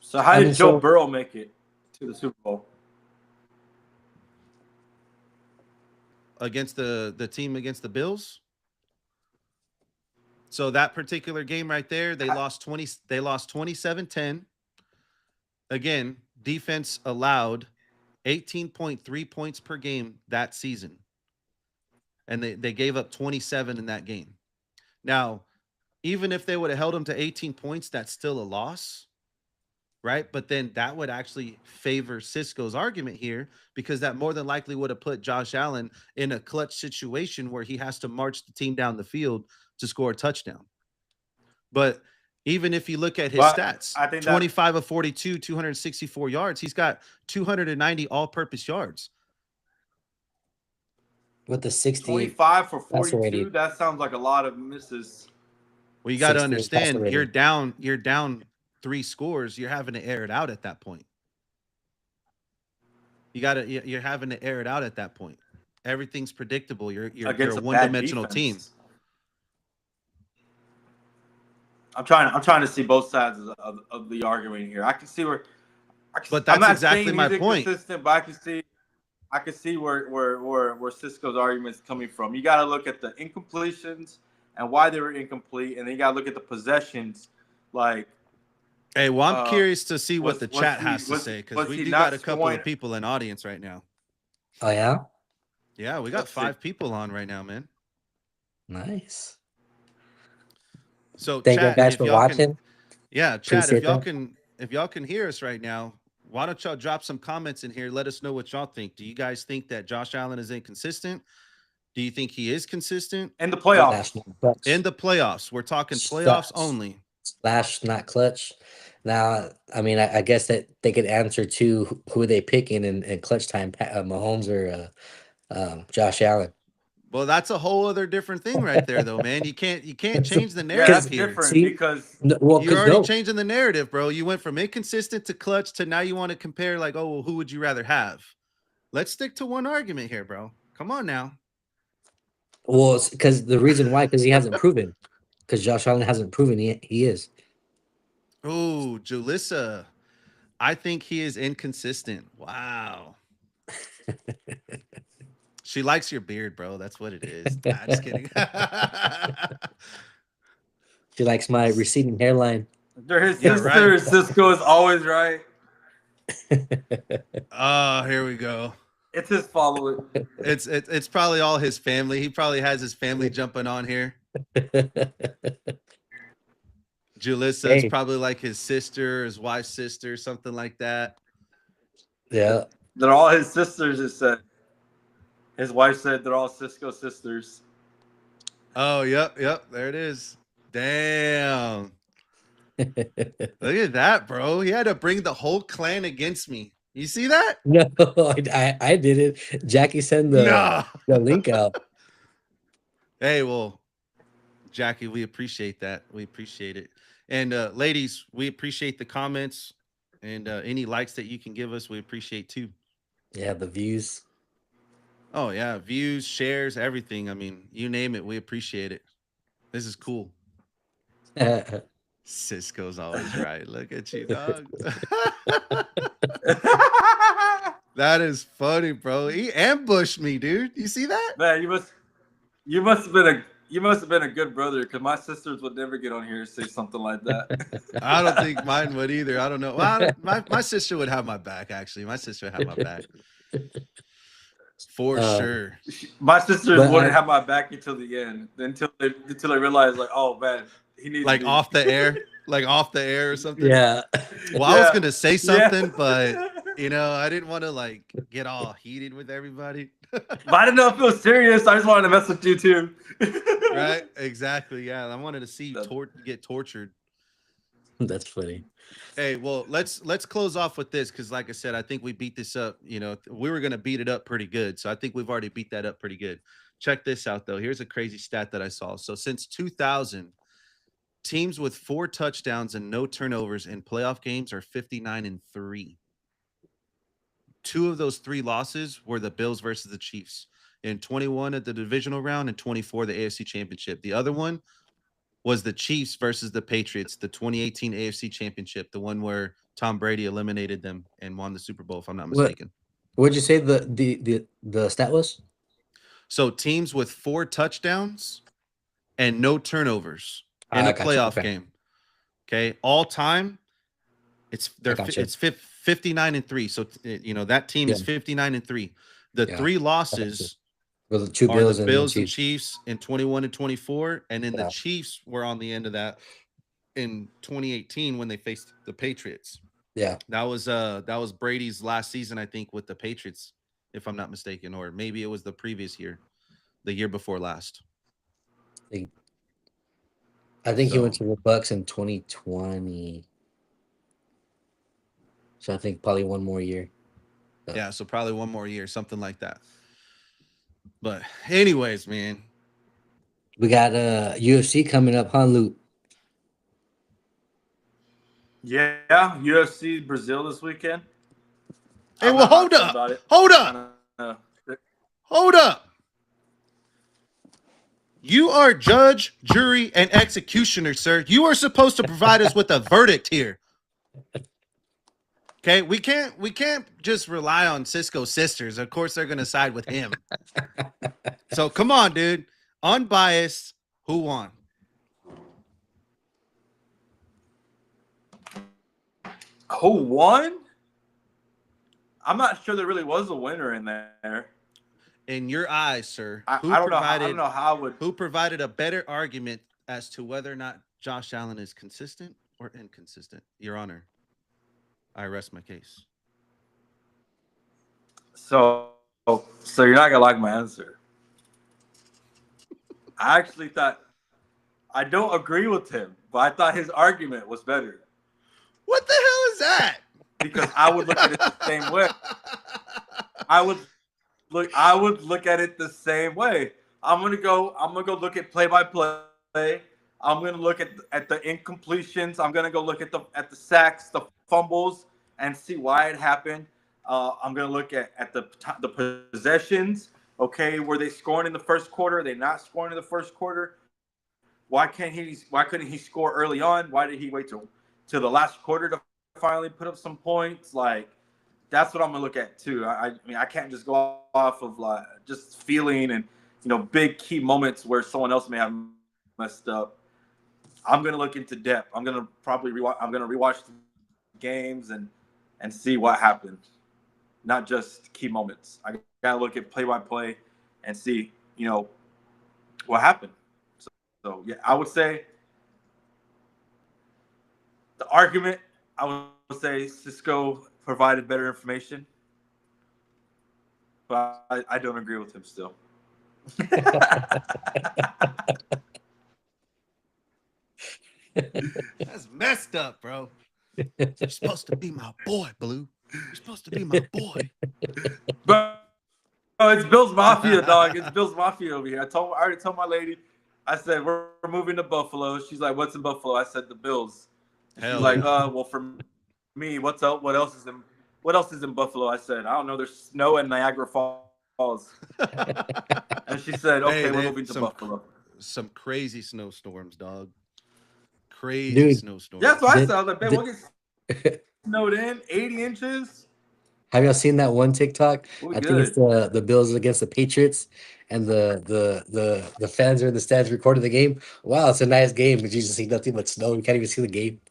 So how I did mean, Joe so Burrow make it to the Super Bowl? Against the team against the Bills. So that particular game right there, they lost 27-10. Again, defense allowed 18.3 points per game that season. And they gave up 27 in that game. Now, even if they would have held them to 18 points, that's still a loss, right? But then that would actually favor Cisco's argument here, because that more than likely would have put Josh Allen in a clutch situation where he has to march the team down the field to score a touchdown. But even if you look at his stats, I think 25 of 42, 264 yards, he's got 290 all-purpose yards. With the 60, 25 for 42, rating. that sounds like a lot of misses. Well, you got to 68 understand, passer you're down 3 scores. You're having to air it out at that point. You're having to air it out at that point. Everything's predictable. You're a one-dimensional team. I'm trying to see both sides of the argument here. I can see where, but that's exactly my point. But I can see where Cisco's argument is coming from. You got to look at the incompletions and why they were incomplete, and then you got to look at the possessions. Like, hey, well, I'm curious to see what the chat has to say, because we do got a couple of people in audience right now. Oh yeah, yeah, we got 5 people on right now, man. Nice. So, thank you guys for watching. Yeah, chat. If y'all can hear us right now, why don't y'all drop some comments in here? Let us know what y'all think. Do you guys think that Josh Allen is inconsistent? Do you think he is consistent? In the playoffs. In the playoffs. We're talking playoffs only. Slash, not clutch. Now, I mean, I guess that they could answer to who are they picking in clutch time, Mahomes or Josh Allen. Well, that's a whole other different thing right there, though, man. You can't change the narrative. Yeah, that's here. different. See, because you're already changing the narrative, bro. You went from inconsistent to clutch to now you want to compare, like, oh, well, who would you rather have? Let's stick to one argument here, bro. Come on now. Well, because the reason why, because he hasn't proven. Because Josh Allen hasn't proven he is. Oh, Julissa. I think he is inconsistent. Wow. She likes your beard, bro. That's what it is. Nah, just kidding. She likes my receding hairline. His sister, Cisco, is always right. Oh, here we go. It's his following. It's probably all his family. He probably has his family jumping on here. Julissa is probably like his sister, his wife's sister, something like that. Yeah. They're all his sisters, it said. His wife said they're all Cisco sisters. Oh, yep. There it is. Damn. Look at that, bro. He had to bring the whole clan against me. You see that? No, I did it. Jackie sent the link out. Hey, well, Jackie, we appreciate that. We appreciate it. And ladies, we appreciate the comments and any likes that you can give us. We appreciate too. Yeah, the views. Oh, yeah. Views, shares, everything. I mean, you name it. We appreciate it. This is cool. Cisco's always right. Look at you, dog. That is funny, bro. He ambushed me, dude. You see that? Man, you must have been a good brother, because my sisters would never get on here and say something like that. I don't think mine would either. I don't know. Well, my sister would have my back, actually. My sister would have my back. For sure. My sisters wouldn't have my back until the end. Until they realized, like, oh man, he needs like to off the air, like off the air or something. Yeah. Well, I was gonna say something, but I didn't want to like get all heated with everybody. But I didn't know if it was serious. I just wanted to mess with you too. Right? Exactly. Yeah. I wanted to see you get tortured. That's funny. Hey, well, let's close off with this, because like I said, I think we beat this up. We were gonna beat it up pretty good. So I think we've already beat that up pretty good. Check this out though. Here's a crazy stat that I saw. So since 2000, teams with 4 touchdowns and no turnovers in playoff games are 59-3. 2 of those 3 losses were the Bills versus the Chiefs. In 21 at the divisional round and 24 the AFC Championship. The other one was the Chiefs versus the Patriots, the 2018 AFC Championship, the one where Tom Brady eliminated them and won the Super Bowl, if I'm not mistaken. What'd you say the stat was? So teams with 4 touchdowns and no turnovers in a Gotcha. playoff Okay. game. Okay, all time, it's gotcha. it's 59-3. So that team is 59-3. The Yeah. three losses With the two are Bills the and Bills the and Chiefs in 21 and 24, and then the Yeah. Chiefs were on the end of that in 2018 when they faced the Patriots. Yeah. That was Brady's last season, I think, with the Patriots, if I'm not mistaken, or maybe it was the previous year, the year before last. I think he went So- to the Bucks in 2020. So I think probably one more year. Yeah, so probably one more year, something like that. But anyways, man, We got UFC coming up, huh, Luke? Yeah, UFC Brazil this weekend. hey, I'm well, not hot hold up, about it. hold I up, don't know. hold up. You are judge, jury, and executioner, sir. You are supposed to provide us with a verdict here. Okay, we can't just rely on Cisco's sisters. Of course, they're gonna side with him. So come on, dude. Unbiased. Who won? Who won? I'm not sure there really was a winner in there. In your eyes, sir, I don't know. I don't know how would. who provided a better argument as to whether or not Josh Allen is consistent or inconsistent? Your Honor, I rest my case. So you're not gonna like my answer. I actually thought I don't agree with him, but I thought his argument was better What the hell is that? because I would look at it the same way. I would look at it the same way. I'm gonna go look at play by play. I'm gonna look at the incompletions. I'm gonna go look at the sacks, the fumbles, and see why it happened. I'm gonna look at the possessions. Okay, were they scoring in the first quarter? Are they not scoring in the first quarter? Why couldn't he score early on? Why did he wait till the last quarter to finally put up some points? Like, that's what I'm gonna look at too. I mean, I can't just go off of like just feeling and big key moments where someone else may have messed up. I'm gonna look into depth. I'm gonna rewatch the games and see what happened, not just key moments. I gotta look at play by play and see what happened. So yeah, I would say the argument. I would say Cisco provided better information, but I don't agree with him still. That's messed up, bro. You're supposed to be my boy, Blue. You're supposed to be my boy. But it's Bill's Mafia, dog. It's Bill's Mafia over here. I already told my lady. I said we're moving to Buffalo. She's like, "What's in Buffalo?" I said the Bills. Hell She's like, yeah. well, for me, what's up? What else is in Buffalo? I said, I don't know. There's snow in Niagara Falls. And she said, okay, Hey, we're they- moving to some- Buffalo. Some crazy snowstorms, dog. Crazy Dude. snowstorms. Yeah, that's what I Did- said. I was like, man, we'll get snowed in 80 inches. Have y'all seen that one TikTok? We're I think it's the Bills against the Patriots, and the fans are in the stands recording the game. Wow, it's a nice game, but you just see nothing but snow. You can't even see the game.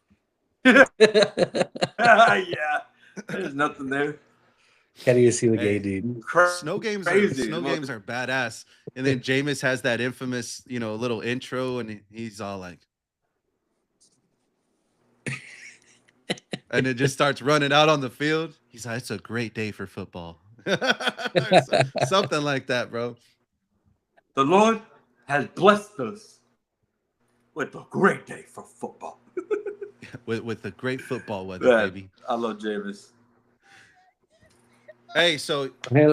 Yeah, there's nothing there. Can't even see the Hey. game, dude. Snow games Crazy. are badass. And then Jameis has that infamous, little intro, and he's all like, and it just starts running out on the field. He's like, it's a great day for football. Something like that, bro. The Lord has blessed us with a great day for football. With the great football weather, Yeah, baby. I love Jameis. Hey, so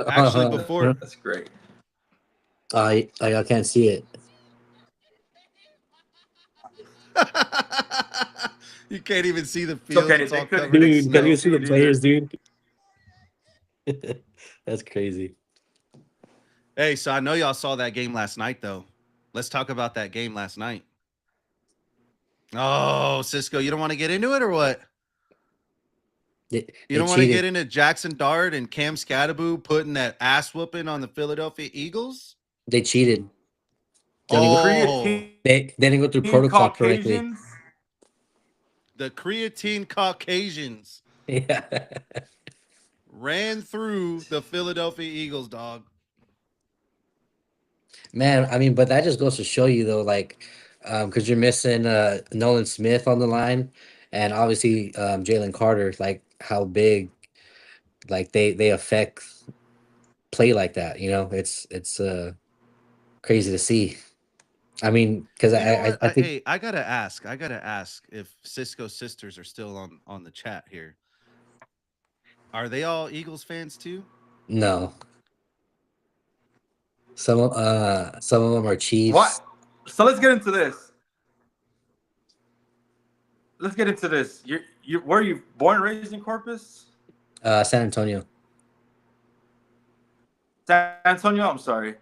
actually before That's great. I can't see it. you can't even see the field. okay, It's they all couldn't- covered in Dude, snow. can you see the Dude. players, dude? That's crazy. Hey, so I know y'all saw that game last night, though. Let's talk about that game last night. Oh, Cisco, you don't want to get into it or what? You don't want to get into Jackson Dart and Cam Scatterbo putting that ass whooping on the Philadelphia Eagles? They cheated. Oh, They didn't go through protocol correctly. Caucasians. the creatine Caucasians Yeah. ran through the Philadelphia Eagles, dog. Man, I mean, but that just goes to show you though, like, because you're missing Nolan Smith on the line, and obviously Jalen Carter, like how big, like they affect play like that. You know, it's crazy to see. I mean, because You know what? I think Hey, I gotta ask. I gotta ask if Cisco sisters are still on the chat here. Are they all Eagles fans too? no, some of them are Chiefs. What? So let's get into this. Let's get into this. You were you born and raised in Corpus? San Antonio. San Antonio. I'm sorry.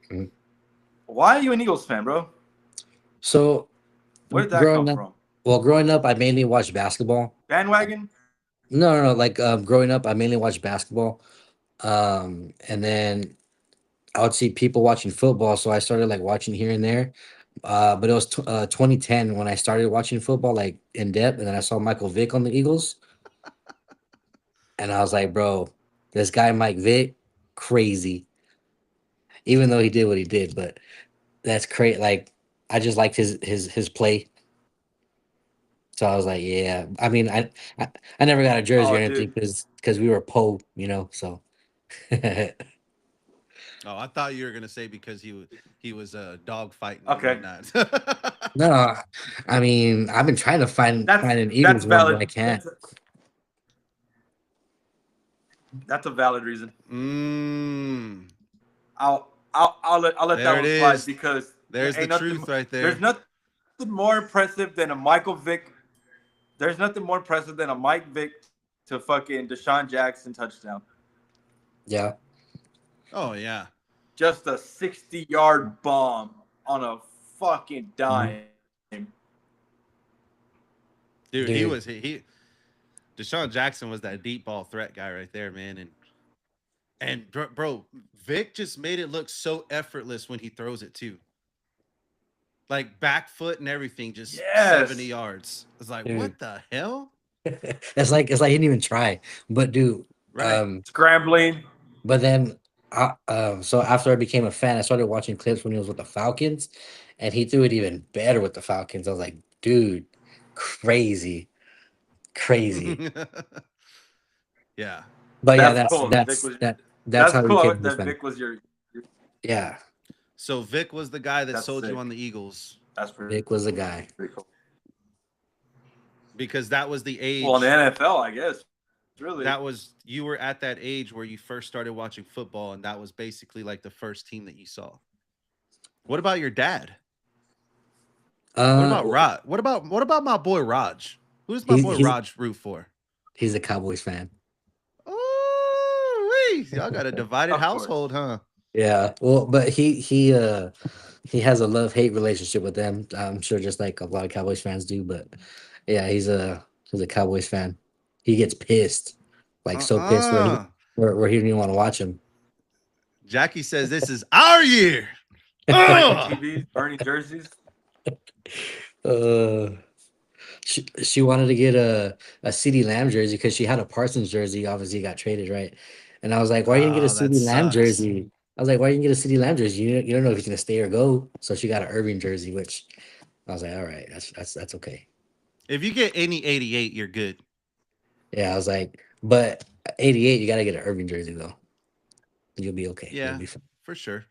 Mhm. Why are you an Eagles fan, bro? So Where did that growing come up, from? well, growing up, I mainly watched basketball. Bandwagon? No. Like growing up, I mainly watched basketball. And then I would see people watching football, so I started like watching here and there. But it was 2010 when I started watching football like in depth, and then I saw Michael Vick on the Eagles, and I was like, bro, this guy Mike Vick, crazy. Even though he did what he did, but that's crazy. Like I just liked his play. So I was like, yeah. I mean, I never got a jersey or Oh, anything dude. because we were Poe, you know. So Oh, I thought you were gonna say because he was dog fighting Okay. and whatnot. no, I mean, I've been trying to find an That's Eagles one, but valid. I can't. That's a valid reason. I'll let There that one it slide is. because There's there the ain't truth nothing, right there. There's nothing more impressive than a Michael Vick. There's nothing more impressive than a Mike Vick to fucking Deshaun Jackson touchdown. Yeah. Oh yeah. Just a 60-yard bomb on a fucking dime. Dude, Dude. he Deshaun Jackson was that deep ball threat guy right there, man. And bro, Vic just made it look so effortless when he throws it too. Like back foot and everything, just Yes. 70 yards. It's like, Dude. what the hell? it's like he didn't even try. But dude, Right. Scrambling. but then so after I became a fan, I started watching clips when he was with the Falcons, and he threw it even better with the Falcons. I was like, dude, crazy. Yeah. But yeah, That's cool. that's how he cool became a that fan. Vic was your. Yeah, So Vic was the guy that That's sold sick. you on the Eagles That's pretty. Vic was the guy. Pretty cool. because that was the age. Well, in the NFL, I guess. Really. That was you were at that age where you first started watching football, and that was basically like the first team that you saw. What about your dad? What about Rod? What about my boy Raj? Who does my boy Raj root for? He's a Cowboys fan. Oh, y'all got a divided Of course. household, huh? Yeah, well, but he has a love-hate relationship with them. I'm sure just like a lot of Cowboys fans do, but yeah, he's a Cowboys fan. He gets pissed. Like so pissed where he didn't even want to watch him. Jackie says this is our year. TVs, burning jerseys. She wanted to get a CeeDee Lamb jersey because she had a Parsons jersey. Obviously, got traded, right? And I was like, "Why you didn't get a that CeeDee Lamb sucks. jersey?" I was like, "Why you didn't get a CeeDee Lamb jersey? You don't know if he's gonna stay or go." So she got an Irving jersey, which I was like, "All right, that's okay." If you get any 88, you're good. Yeah, I was like, but 88, you gotta get an Irving jersey though. You'll be okay. Yeah, You'll be fine. for sure.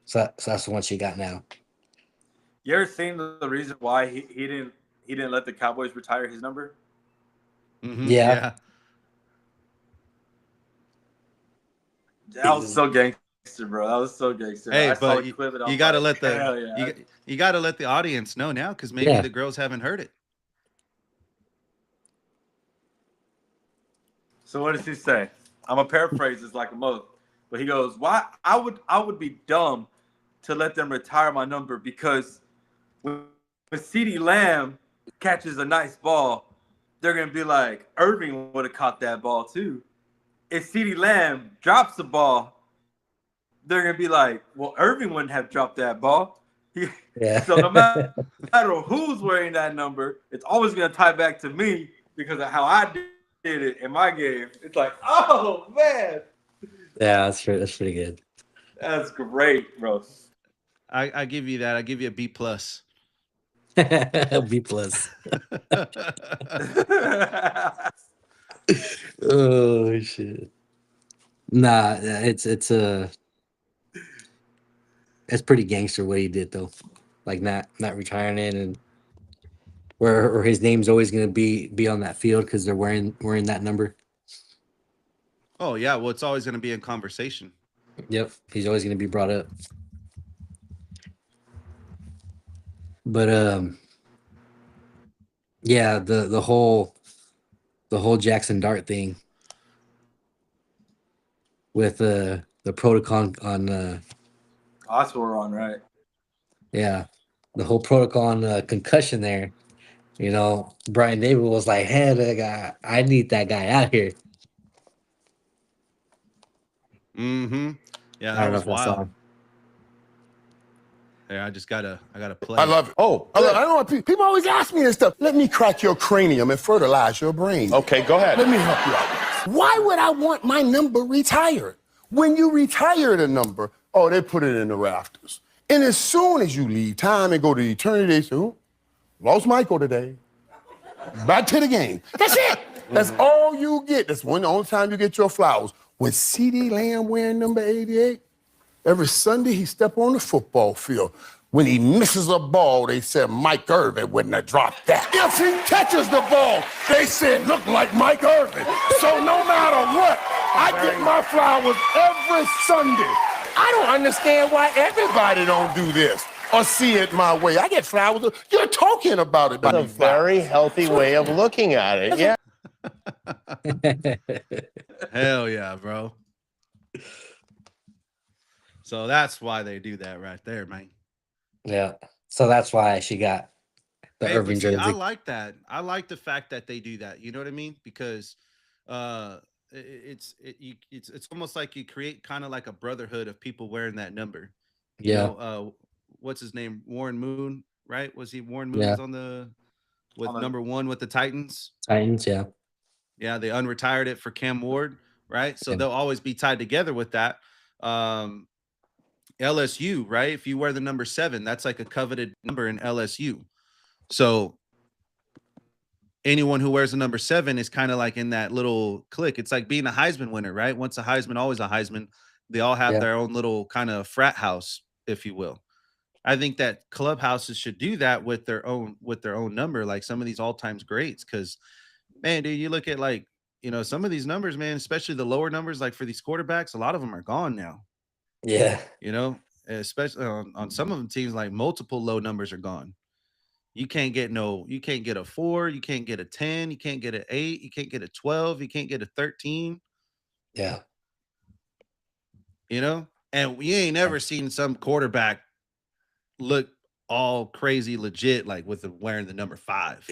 So that's the one she got now. You ever seen the reason why he didn't let the Cowboys retire his number? Mm-hmm, Yeah. That was so gangster, bro. That was so gangster. Hey, I saw but the clip and I you was gotta like, let the hell yeah. you gotta let the audience know now because maybe Yeah. the girls haven't heard it. So what does he say? I'm gonna paraphrase this like a mother, but he goes, "Why I would be dumb to let them retire my number because when CeeDee Lamb catches a nice ball, they're gonna be like Irving would have caught that ball too. If CeeDee Lamb drops the ball, they're gonna be like, well, Irving wouldn't have dropped that ball. Yeah. So no matter who's wearing that number, it's always gonna tie back to me because of how I did it in my game. It's like, oh man, Yeah, that's true. That's pretty good. that's great, bro. I give you that. I give you a B plus. B plus. Oh shit. Nah, it's pretty gangster what he did though. Like not retiring it, and where his name's always gonna be on that field because they're wearing that number. Oh yeah, well, it's always going to be in conversation. Yep, he's always gonna be brought up. But yeah, the whole Jackson Dart thing with the protocol on That's what we're on, right? yeah, the whole protocol on concussion there. You know, Brian David was like, "Hey, that guy, I need that guy out here." Mm-hmm. Yeah, I that don't know was if that's wild. on. Yeah, I gotta play. I love it. Oh, I don't want people always ask me this stuff. Let me crack your cranium and fertilize your brain. Okay, go ahead. Let me help you out. Why would I want my number retired? When you retire the number, oh, they put it in the rafters. And as soon as you leave time and go to eternity, they say, oh, lost Michael today. Back to the game. That's it. That's all you get. That's the only time you get your flowers. When C.D. Lamb wearing number 88, every Sunday he step on the football field. When he misses a ball, they said Mike Irvin wouldn't have dropped that. If he catches the ball, they said look like Mike Irvin. So no matter what, I get my flowers every Sunday. I don't understand why everybody don't do this or see it my way. I get flowers. You're talking about it. That's a very healthy way of looking at it. Yeah. Hell yeah, bro. So that's why they do that right there, man. Yeah, so that's why she got the Hey, Irving but see, jersey. I like that. I like the fact that they do that. You know what I mean? Because it's almost like you create kind of like a brotherhood of people wearing that number. You Yeah, know, what's his name? Warren Moon, right? Was he Warren Moon Yeah. was on the with On the- number 1 with the Titans? Titans. Yeah, Yeah, they unretired it for Cam Ward, right? So Yeah. they'll always be tied together with that. LSU, right? If you wear the number 7, that's like a coveted number in LSU. So anyone who wears the number 7 is kind of like in that little clique. It's like being a Heisman winner, right? Once a Heisman, always a Heisman. They all have Yeah. their own little kind of frat house, if you will. I think that clubhouses should do that with their own number, like some of these all-time greats. Because man, dude, you look at like, you know, some of these numbers, man, especially the lower numbers, like for these quarterbacks, a lot of them are gone now. yeah, You know, especially on some of them teams, like multiple low numbers are gone. You can't get a 4, you can't get a 10, you can't get an 8, you can't get a 12, you can't get a 13, yeah. you know? And we ain't ever seen some quarterback look all crazy legit, like with wearing the number 5,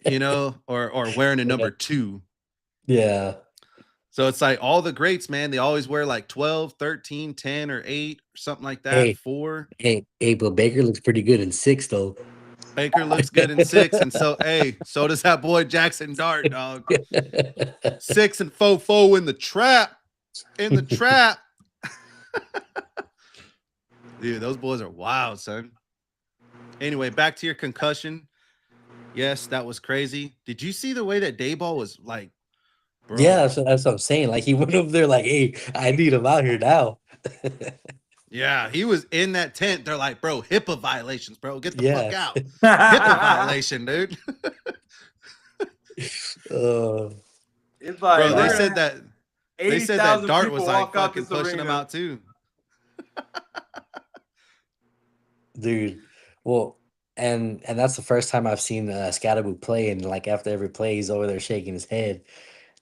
you know, or wearing a number 2. Yeah, So it's like all the greats, man, they always wear like 12, 13, 10, or 8, or something like that. Hey. 4. Hey, but Baker looks pretty good in 6 though. Baker looks good in 6. And so, hey, so does that boy Jackson Dart, dog. 6 and 4 in the trap. In the trap. Dude, those boys are wild, son. Anyway, back to your concussion. Yes, that was crazy. Did you see the way that Dayball was like, bro? Yeah, that's what I'm saying. Like he went over there, like, "Hey, I need him out here now." Yeah, he was in that tent. They're like, bro, HIPAA violations, bro. Get the fuck Yeah. out. HIPAA violation, dude. It's like Bro, they we're said gonna that have they said that 80,000 Dart people was like walk out fucking this pushing him arena. out too. Dude. Well, and that's the first time I've seen Scatterboo play, and like after every play, he's over there shaking his head.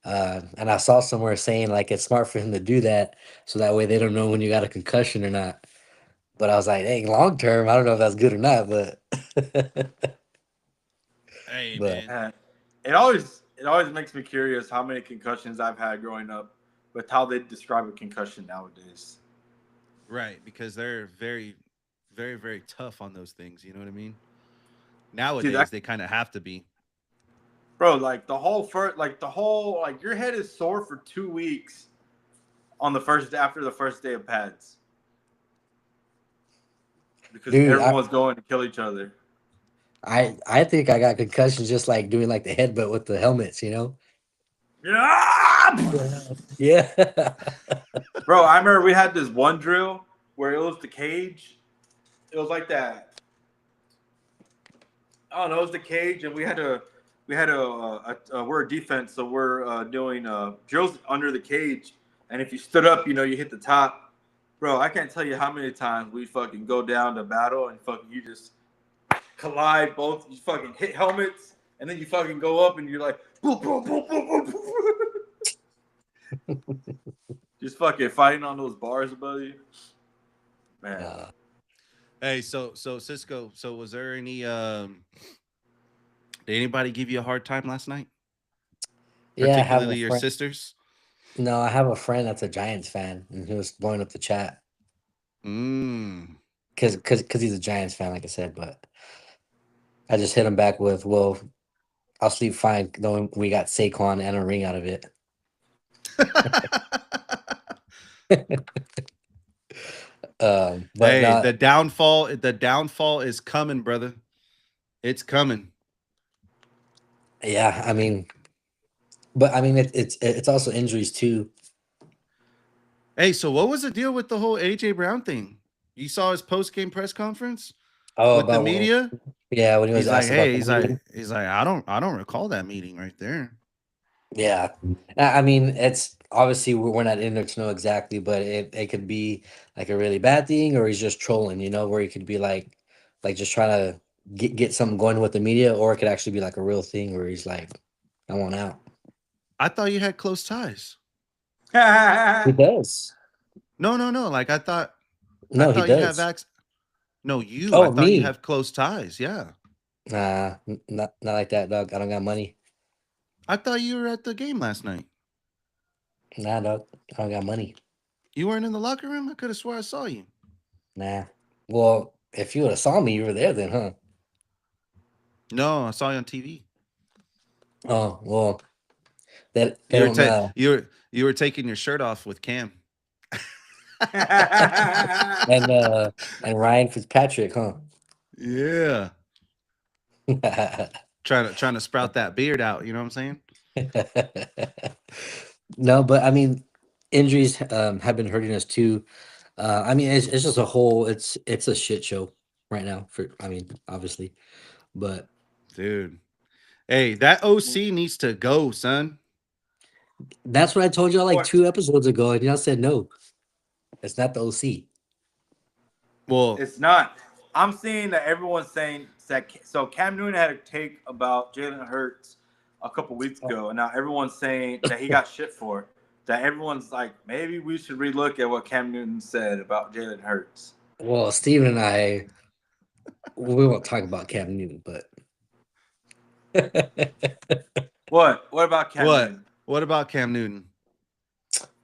And I saw somewhere saying like it's smart for him to do that, so that way they don't know when you got a concussion or not. But I was like, hey, long term, I don't know if that's good or not, but Hey, But- man. It always makes me curious how many concussions I've had growing up. with how they describe a concussion nowadays. Right, because they're very, very, very tough on those things. You know what I mean? Nowadays, they kind of have to be. Bro, like the whole like your head is sore for 2 weeks on the first after the first day of pads because Dude, everyone's going to kill each other. I think I got concussions just like doing like the headbutt with the helmets, you know? Yeah! Yeah. Bro, I remember we had this one drill where it was the cage. It was like that. I don't know, it was the cage, and we're a defense, so we're doing drills under the cage. And if you stood up, you hit the top. Bro, I can't tell you how many times we fucking go down to battle and fucking you just collide both. You fucking hit helmets, and then you fucking go up and you're like, boom, boom, boom, boom, boom, boom. Just fucking fighting on those bars above you. Man. Hey, so Cisco, so was there any did anybody give you a hard time last night? Yeah, I have a Particularly your friend. sisters? No, I have a friend that's a Giants fan, and he was blowing up the chat Mm. because he's a Giants fan, like I said. But I just hit him back with, "Well, I'll sleep fine knowing we got Saquon and a ring out of it." But Hey, not. the downfall is coming, brother. It's coming. Yeah, I mean, but I mean, it's also injuries too. Hey, so what was the deal with the whole AJ Brown thing? You saw his post game press conference Oh, with the about media? yeah, when he was He's like, asked about hey, the meeting. he's like, I don't recall that meeting right there. Yeah, I mean, it's obviously we're not in there to know exactly, but it could be like a really bad thing, or he's just trolling, where he could be like just trying to get something going with the media, or it could actually be like a real thing where he's like, I want out. I thought you had close ties. He does. No. Like I No, he thought you have does. No, you. I Oh, thought you me? have close ties. Yeah. Nah, not like that, dog. I don't got money. I thought you were at the game last night. Nah, dog. I don't got money. You weren't in the locker room? I could have swore I saw you. Nah. Well, if you would have saw me, you were there then, huh? No, I saw you on TV. Oh, well, that they You were don't you were taking your shirt off with Cam. and Ryan Fitzpatrick, huh? Yeah. Trying to sprout that beard out, you know what I'm saying? No, but I mean, injuries have been hurting us too. I mean, it's just a whole. It's a shit show right now. Obviously, but Dude. Hey, that OC needs to go, son. that's what I told y'all like What? 2 episodes ago, and y'all said no. It's not the OC. Well, It's not. I'm seeing that everyone's saying that. So Cam Newton had a take about Jalen Hurts a couple weeks ago, and now everyone's saying that he got shit for it. That everyone's like, maybe we should relook at what Cam Newton said about Jalen Hurts. Well, Steven and I, we won't talk about Cam Newton, but What? What about Cam what? Newton? What about Cam Newton?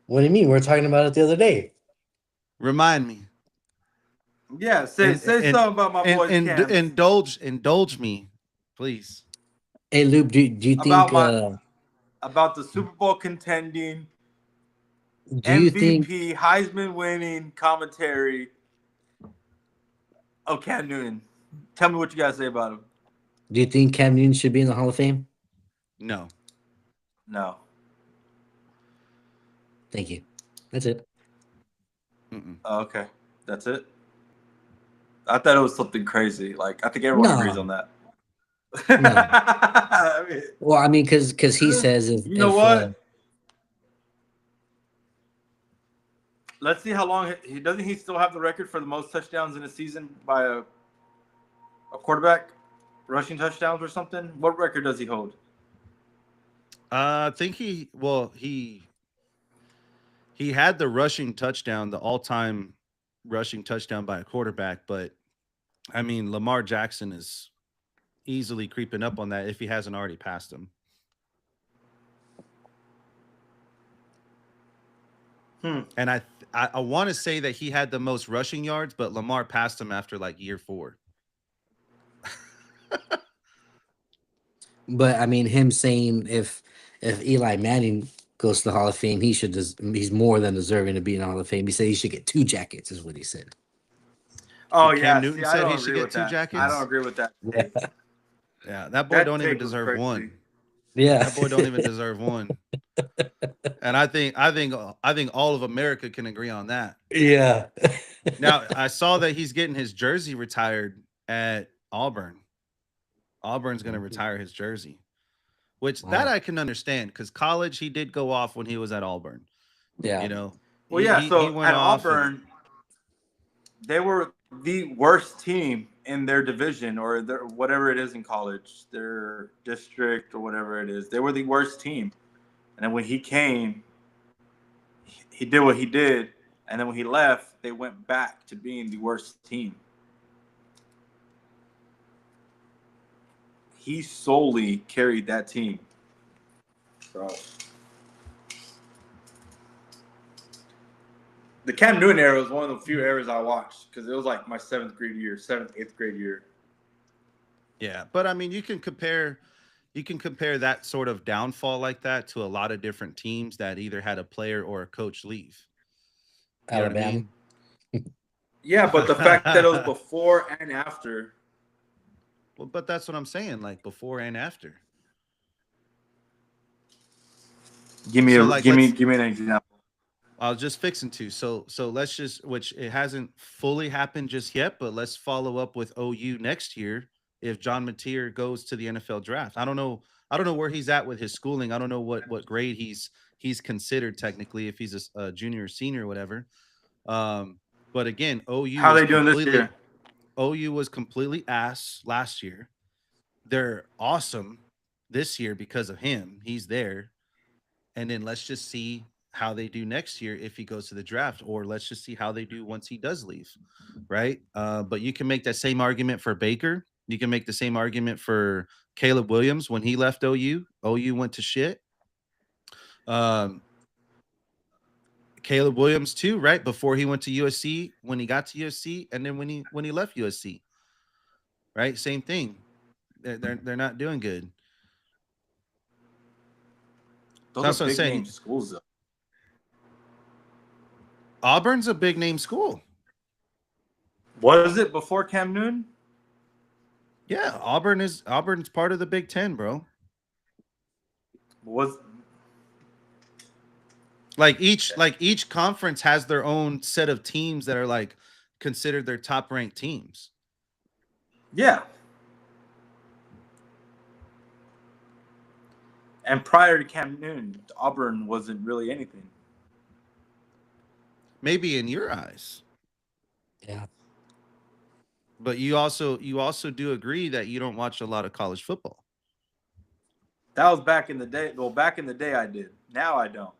what do you mean? We were talking about it the other day. Remind me. Yeah, say something about my boy Cam. Indulge me, please. Hey, Luke, do you think? About the Super Bowl contending, Do you think? MVP, Heisman winning commentary of Cam Newton. Tell me what you guys say about him. Do you think Cam Newton should be in the Hall of Fame? No. No. Thank you. That's it. Oh, okay. That's it. I thought it was something crazy. Like I think everyone No. agrees on that. No. I mean, Well, I mean, because he says you know what? Let's see how long he doesn't. He still have the record for the most touchdowns in a season by a quarterback, rushing touchdowns or something. What record does he hold? I think he had the rushing touchdown, the all-time rushing touchdown by a quarterback, but I mean, Lamar Jackson is easily creeping up on that if he hasn't already passed him. And I want to say that he had the most rushing yards, but Lamar passed him after like year 4. But I mean, him saying if Eli Manning goes to the Hall of Fame, he's more than deserving to be in the Hall of Fame. He said he should get 2 jackets, is what he said. Oh Cam yeah, Newton see, I said don't he should agree get with 2 that. jackets? I don't agree with that. Yeah. take. Yeah, that boy That don't even take was deserve crazy. one. Yeah. That boy don't even deserve one. And I think all of America can agree on that. Yeah. Now, I saw that he's getting his jersey retired at Auburn. Auburn's going to retire his jersey, which that Wow. I can understand because college he did go off when he was at Auburn. Yeah. You know, Well, yeah. he So went at off and- Auburn, they were the worst team in their division or their whatever it is in college, their district or whatever it is. They were the worst team. And then when he came, he did what he did. And then when he left, they went back to being the worst team. He solely carried that team. So the Cam Newton era was one of the few eras I watched because it was like my 7th, 8th grade year. Yeah, but I mean, you can compare that sort of downfall like that to a lot of different teams that either had a player or a coach leave. You know what I Alabama. mean? Yeah, but the fact that it was before and after. Well, but that's what I'm saying, like before and after. Give me So, an example. I was just fixing to. So let's just, which it hasn't fully happened just yet, but let's follow up with OU next year if John Mateer goes to the NFL draft. I don't know where he's at with his schooling. I don't know what grade he's considered technically, if he's a junior or senior or whatever. But again, OU How are they doing this year? OU was completely ass last year. They're awesome this year because of him. He's there. And then let's just see how they do next year if he goes to the draft, or let's just see how they do once he does leave. Right. But you can make that same argument for Baker. You can make the same argument for Caleb Williams when he left OU. OU went to shit. Caleb Williams too, right? Before he went to USC, when he got to USC, and then when he left USC. Right? Same thing. They're not doing good. Those That's are what I'm big saying. name schools, though. Auburn's a big name school. Was it before Cam Newton? Yeah, Auburn's part of the Big Ten, bro. Was Like each conference has their own set of teams that are like considered their top ranked teams. yeah. And prior to Cam Newton, Auburn wasn't really anything. Maybe in your eyes. Yeah. But you also do agree that you don't watch a lot of college football. That was back in the day. Well, back in the day I did. Now I don't.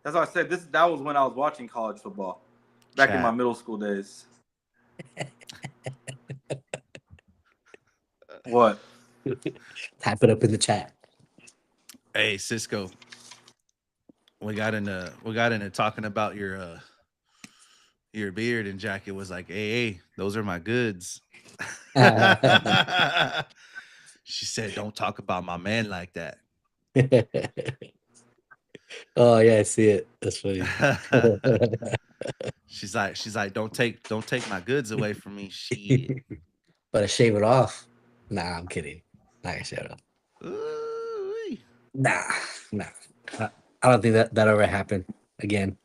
That's why I said that was when I was watching college football. Back in my middle school days. What? Type it up in the chat. Hey, Cisco. We got into talking about your beard, and Jackie was like, hey, those are my goods. She said, don't talk about my man like that. Oh yeah, I see it. That's funny. She's like, don't take my goods away from me. Shit. But I shave it off. Nah, I'm kidding. Not gonna shave it off. Ooh-wee. Nah. I don't think that ever happened again.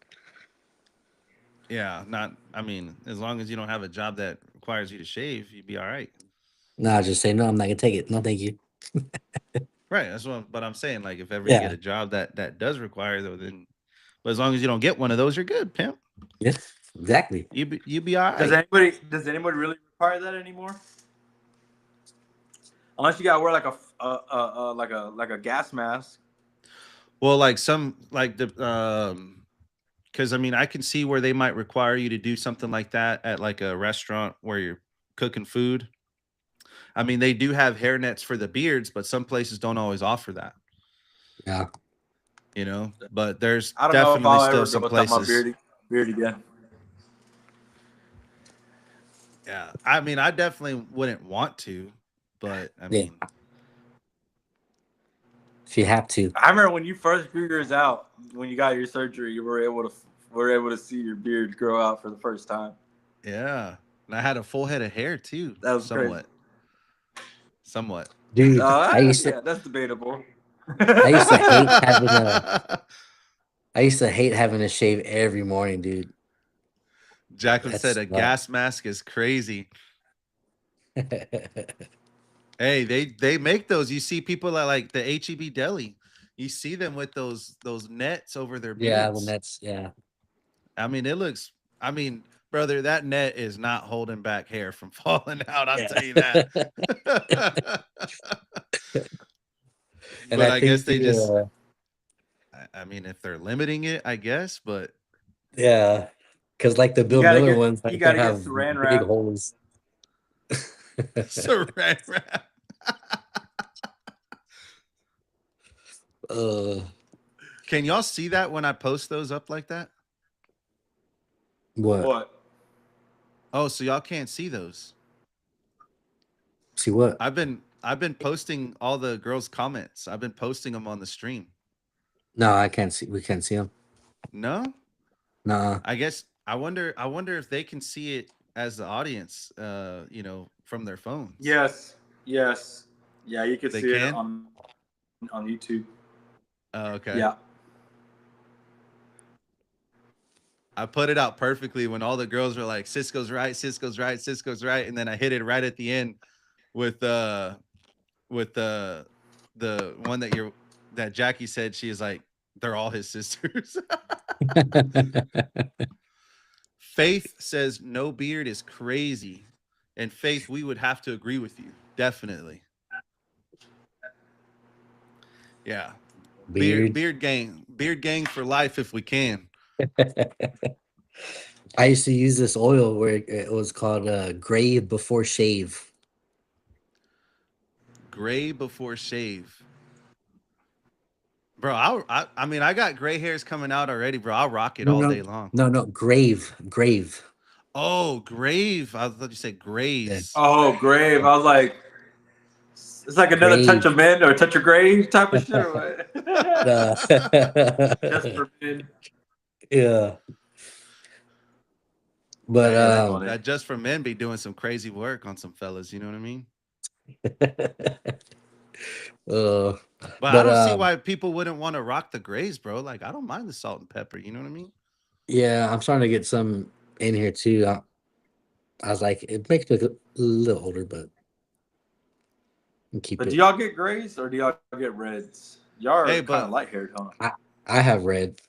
Yeah, I mean, as long as you don't have a job that requires you to shave, you'd be all right. Nah, just say no, I'm not gonna take it. No, thank you. Right. But I'm saying, like, if ever Yeah. you get a job that does require though, then but as long as you don't get one of those, you're good, pimp. Yeah, exactly. You be all right. Does anybody really require that anymore? Unless you gotta wear like a gas mask. Well, like the because I mean, I can see where they might require you to do something like that at like a restaurant where you're cooking food. I mean, they do have hair nets for the beards, but some places don't always offer that. Yeah. you know. But there's I don't know if definitely I'll still ever some go without my places. beard again. Yeah, I mean, I definitely wouldn't want to, but I Yeah. mean, If you have to. I remember when you first grew yours out, when you got your surgery, you were able to see your beard grow out for the first time. yeah, and I had a full head of hair too, That was crazy. somewhat. Dude, Yeah, that's debatable. I used to hate having I used to hate having to shave every morning, dude. Jacqueline said That's a gas mask is crazy. Hey, they make those. You see people at like the HEB deli. You see them with those nets over their yeah, when beards. that's yeah. I mean, it looks. I mean, brother, that net is not holding back hair from falling out. I'll Yeah. tell you that. And But I I guess think they just. the I mean, if they're limiting it, I guess. But yeah, because like the You Bill gotta Miller get ones, you like they gotta get have saran big wrap. holes. saran wrap. uh, Can y'all see that when I post those up like that? what? What? Oh, so y'all can't see those. See what? I've been posting all the girls' comments. I've been posting them on the stream. No, I can't see. We can't see them. No? Nah. I guess I wonder if they can see it as the audience you know, from their phones. Yes. Yes. Yeah, you can They see it can? on YouTube. Okay. Yeah. I put it out perfectly when all the girls were like, Cisco's right, Cisco's right, Cisco's right. And then I hit it right at the end with the one that Jackie said. She is like, they're all his sisters. Faith says no beard is crazy. And Faith, we would have to agree with you. Definitely. Yeah. Beard. Beard gang for life if we can. I used to use this oil where it was called Grave Before Shave. Gray before shave. Bro, I mean, I got gray hairs coming out already, bro. I'll rock it No, all no, day long. no, grave. Oh, grave. I thought you said grays. Oh, grave. I was like, it's like another Grave. touch of men or touch of grave type of shit. Or what? Just for men. Yeah. But Yeah, that's funny. That just for men be doing some crazy work on some fellas, you know what I mean? But I don't see why people wouldn't want to rock the grays, bro. Like, I don't mind the salt and pepper, you know what I mean? yeah, I'm starting to get some in here too. I was like, it makes me look a little older, but keep But it. do y'all get grays or do y'all get reds? Y'all are kind of light haired, huh? I have red.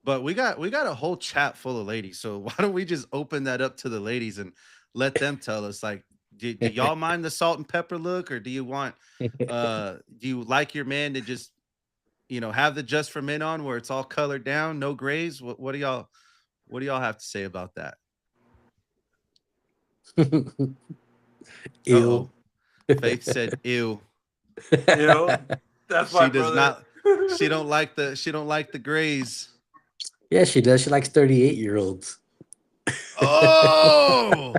But we got a whole chat full of ladies. So why don't we just open that up to the ladies and let them tell us, like, do y'all mind the salt and pepper look, or do you want do you like your man to just, you know, have the just for men on where it's all colored down, no grays? What do y'all have to say about that? Ew. Faith said ew. Ew. That's my She does brother. not she don't like the grays. Yeah, she does. She likes 38-year-olds. Oh,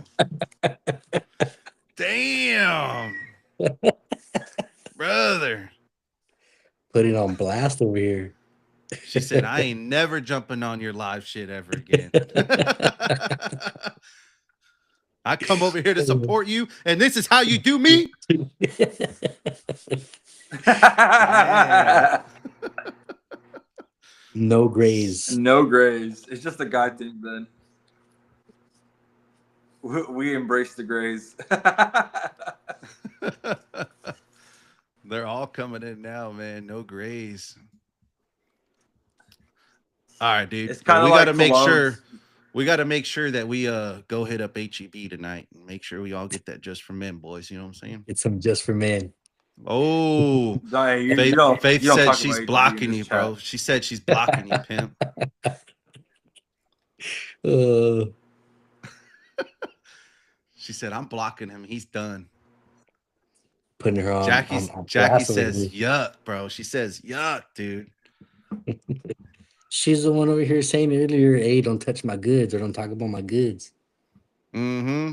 damn, brother. Putting on blast over here. She said, I ain't never jumping on your live shit ever again. I come over here to support you, and this is how you do me? No grays. No grays. It's just a guy thing, then. We embrace the grays. They're all coming in now, man. No grays. All right, dude. It's kind of we like gotta make colognes. sure. We got to make sure that we go hit up HEB tonight and make sure we all get that just for men, boys. You know what I'm saying? It's some just for men. Oh, No, you Faith, don't Faith talk said about she's HEB in blocking this you, chat. bro. She said she's blocking you, pimp. Uh, She said, I'm blocking him. He's done. putting her on. Jackie blast over says here. yuck, bro. She says yuck, dude. She's the one over here saying earlier, "Hey, don't touch my goods or don't talk about my goods." Mm-hmm.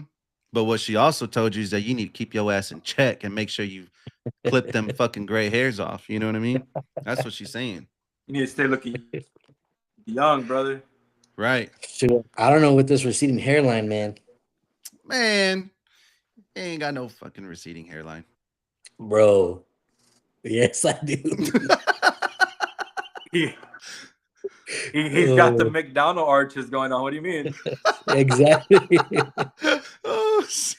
But what she also told you is that you need to keep your ass in check and make sure you clip them fucking gray hairs off. You know what I mean? That's what she's saying. You need to stay looking young, brother. Right. Shoot, I don't know with this receding hairline, man. Man, he ain't got no fucking receding hairline. Bro. Yes, I do. He's got the McDonald arches going on. What do you mean? Exactly. Oh, shit.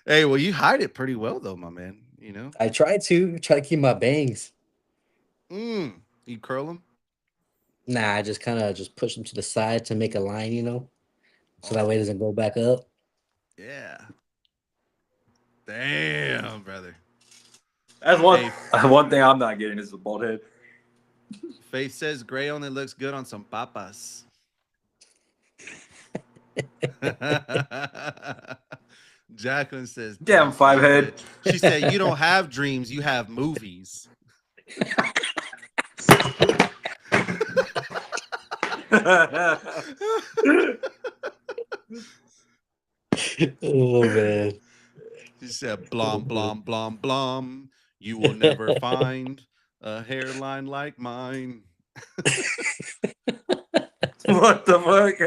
Hey, well, you hide it pretty well, though, my man. You know? I try to keep my bangs. You curl them? Nah, I just kind of just push them to the side to make a line, you know, so that way it doesn't go back up. Yeah. Damn, brother. That's one thing I'm not getting is a bald head. Faith says gray only looks good on some papas. Jacqueline says, Damn, five head. She said, you don't have dreams, you have movies. Oh man. She said, blom, blom, blom, blom. You will never find a hairline like mine. What the fuck?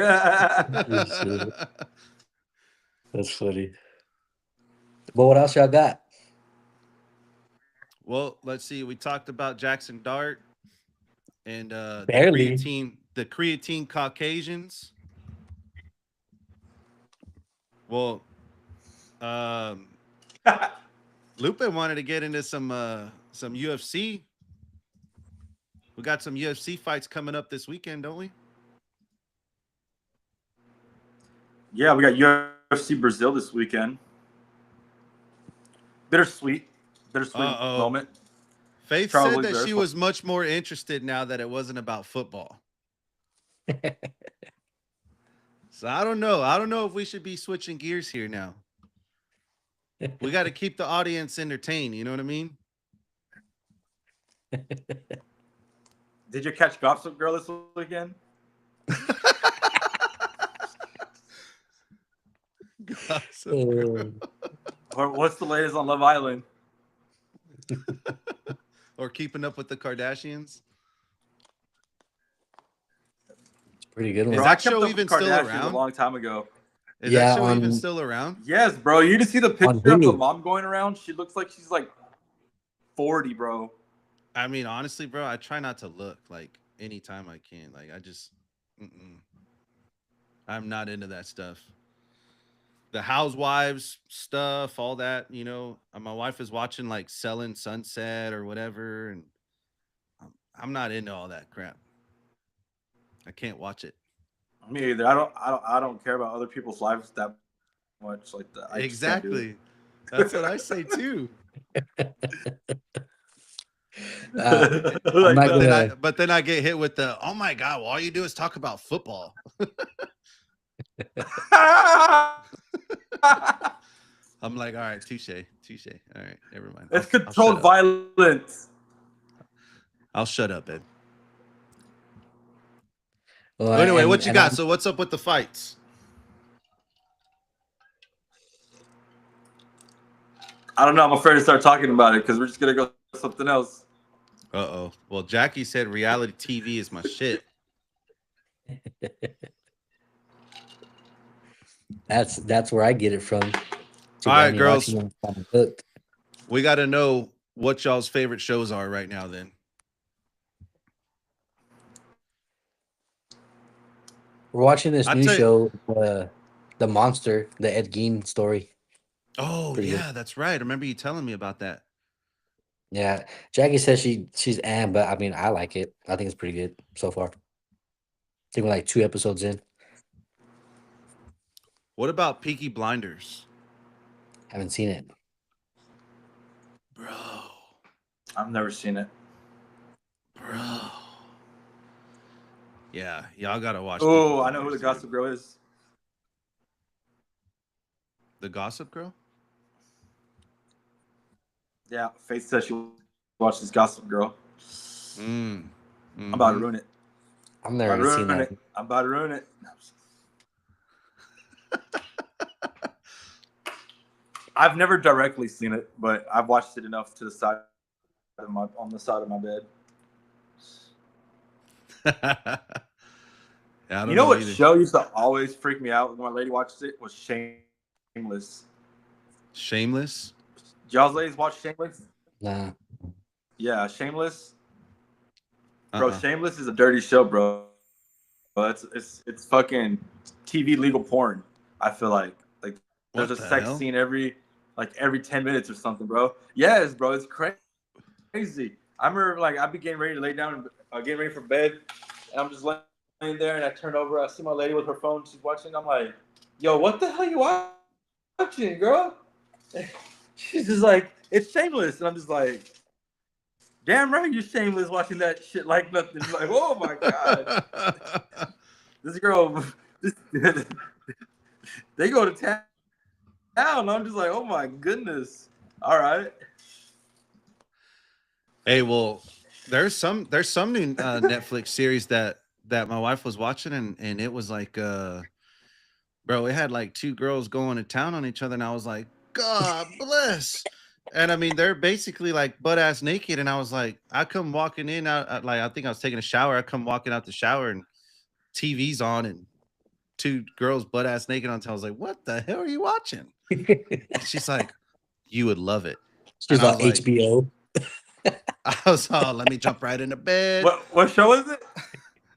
That's funny. But what else y'all got? Well, let's see. We talked about Jackson Dart and Barely. the creatine Caucasians. Well, Lupe wanted to get into some UFC. We got some UFC fights coming up this weekend, don't we? Yeah, we got UFC Brazil this weekend. Bittersweet moment. Faith Charles said that Oliveira. she was much more interested now that it wasn't about football. So I don't know. I don't know if we should be switching gears here now. We got to keep the audience entertained. You know what I mean? Did you catch Gossip Girl this weekend? Or what's the latest on Love Island? Or Keeping Up with the Kardashians? Pretty good one. Is Bro, that I kept show up with even still Kardashians around? a long time ago. Is Yeah, that show even on- still around? Yes, bro. You just see the picture of the Hulu. mom going around. She looks like she's like 40, bro. I mean, honestly, bro, I try not to look like anytime I can. Like, I just, I'm not into that stuff. The housewives stuff, all that, you know. My wife is watching like Selling Sunset or whatever, and I'm not into all that crap. I can't watch it. Me either. I don't care about other people's lives that much. Like that. Exactly. That's what I say too. I'm not gonna. But then I get hit with the, oh my God, well, all you do is talk about football. I'm like, all right, touche. All right, never mind. It's I'll controlled shut up. violence. I'll shut up, Ed. Well, Anyway, and- what you and got? I'm- So what's up with the fights? I don't know. I'm afraid to start talking about it because we're just gonna go to something else. Uh-oh. Well, Jackie said reality TV is my shit. That's where I get it from. All right, girls. Watching, I'm hooked. We got to know what y'all's favorite shows are right now then. We're watching this I'll new tell you- show, The Monster, the Ed Gein story. Oh, Pretty good. yeah, that's right. I remember you telling me about that. Yeah, Jackie says she's but I mean I like it. I think it's pretty good so far. I think we're like 2 episodes in. What about Peaky Blinders? Haven't seen it. Bro. I've never seen it. Bro. Yeah, y'all got to watch. Oh, Peaky I know who the Blinders, Gossip Girl is. dude. The Gossip Girl? Yeah, Faith says she watches Gossip Girl. Mm. I'm about to ruin it. I've never even seen that. I'm about to ruin it. I've never directly seen it, but I've watched it enough to the side of on the side of my bed. Yeah, I don't You know what either. show used to always freak me out when my lady watched it was Shameless. Shameless? Y'all's ladies watch Shameless? Nah. Yeah, Shameless. Bro, Uh-uh. Shameless is a dirty show, bro. It's fucking TV legal porn. I feel like there's What a the sex hell? scene every 10 minutes or something, bro. Yes, bro, it's crazy. I remember like I'd be getting ready to lay down, getting ready for bed, and I'm just laying there, and I turn over, I see my lady with her phone, she's watching. I'm like, yo, what the hell you watching, girl? She's just like, it's Shameless, and I'm just like, damn right, you're shameless watching that shit like nothing. Like, oh my god, this girl, they go to town. I'm just like, oh my goodness. All right. Hey, well, there's some new Netflix series that my wife was watching, and it was like, bro, it had like two girls going to town on each other, and I was like, God bless. And I mean, they're basically like butt ass naked, and I was like, I come walking in, like I think I was taking a shower. I come walking out the shower, and TV's on, and two girls butt ass naked on. I was like, what the hell are you watching? And she's like, you would love it. She's And I on was like, HBO. I was all, let me jump right into bed. What show is it?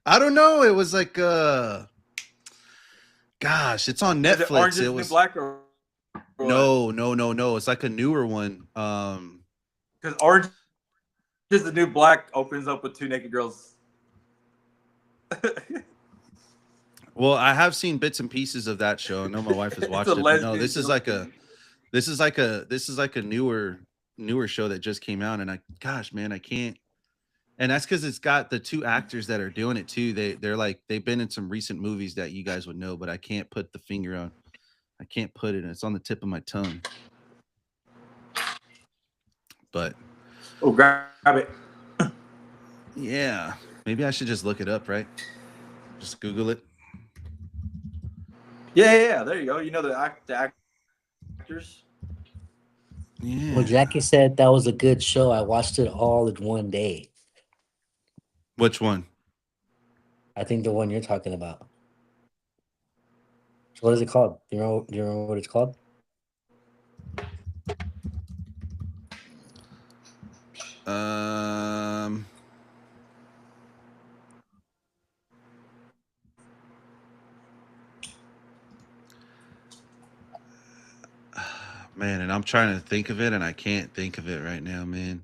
I don't know. It was like gosh, it's on Is it Netflix. Orange is It the New was Black or what? no. It's like a newer one. Because Orange is the New Black opens up with two naked girls. Well, I have seen bits and pieces of that show. I know my wife has It's watched a it, but no, lesbian this is show. like a newer show that just came out, and gosh, man, I can't. And that's because it's got the two actors that are doing it too. They're like they've been in some recent movies that you guys would know, but I can't put the finger on. I can't put it. It's on the tip of my tongue. But Oh, grab it. yeah, maybe I should just look it up, right? Just Google it. Yeah. There you go. You know the actors. Yeah. Well, Jackie said that was a good show. I watched it all in one day. Which one? I think the one you're talking about. So what is it called? Do you remember what it's called? Man, and I'm trying to think of it, and I can't think of it right now, man.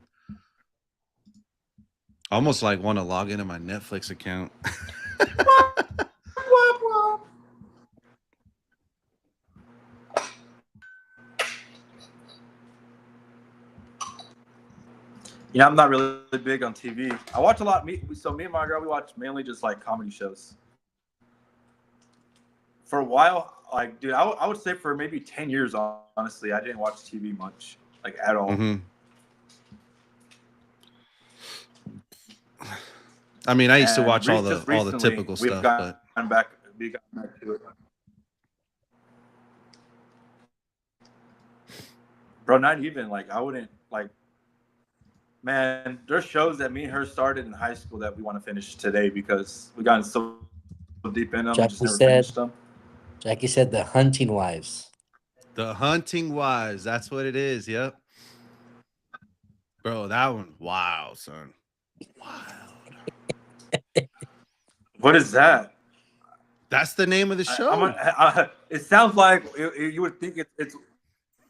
I almost like want to log into my Netflix account. You know, I'm not really big on TV. I watch a lot. So me and my girl, we watch mainly just like comedy shows. For a while, like, dude, I would say for maybe 10 years, honestly, I didn't watch TV much, like at all. Mm-hmm. I mean, I used to watch all the typical stuff, but we've gotten back to it. Bro, not even like I wouldn't like. Man, there's shows that me and her started in high school that we want to finish today because we got so deep in them and just never finished them. Jackie said The Hunting Wives. The Hunting Wives, that's what it is. Yep. Bro, that one, wow, son. Wild. What is that? That's the name of the show. It sounds like you would think it's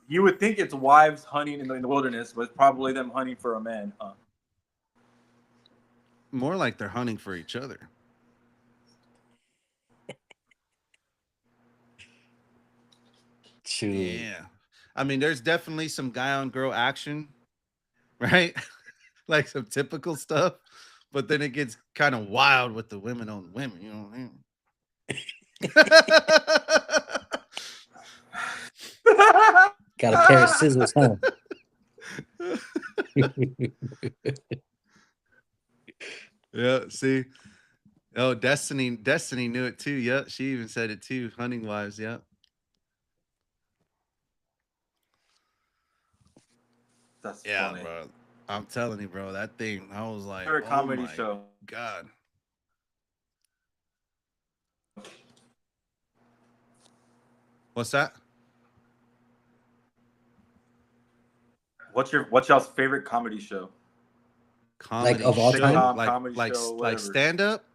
you would think it's wives hunting in the wilderness, but it's probably them hunting for a man. Huh? More like they're hunting for each other. True. Yeah. I mean, there's definitely some guy on girl action, right? Like some typical stuff, but then it gets kind of wild with the women on women, you know what I mean? Got a pair of scissors, huh? Yeah, see. Oh, Destiny knew it too. Yep, she even said it too. Hunting wives. Yep. That's Yeah, funny. bro. I'm telling you, bro. That thing. I was like, Favorite oh comedy my show. god. What's that? What's y'all's favorite comedy show? Comedy of all show, time? Sitcom, like comedy show, like whatever. stand up.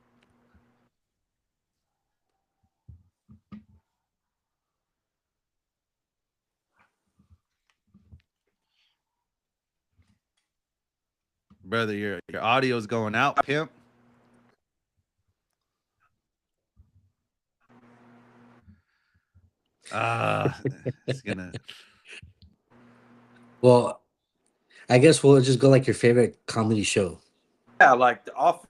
Brother, your audio's going out, pimp. It's gonna. Well, I guess we'll just go like your favorite comedy show. Yeah, like the off.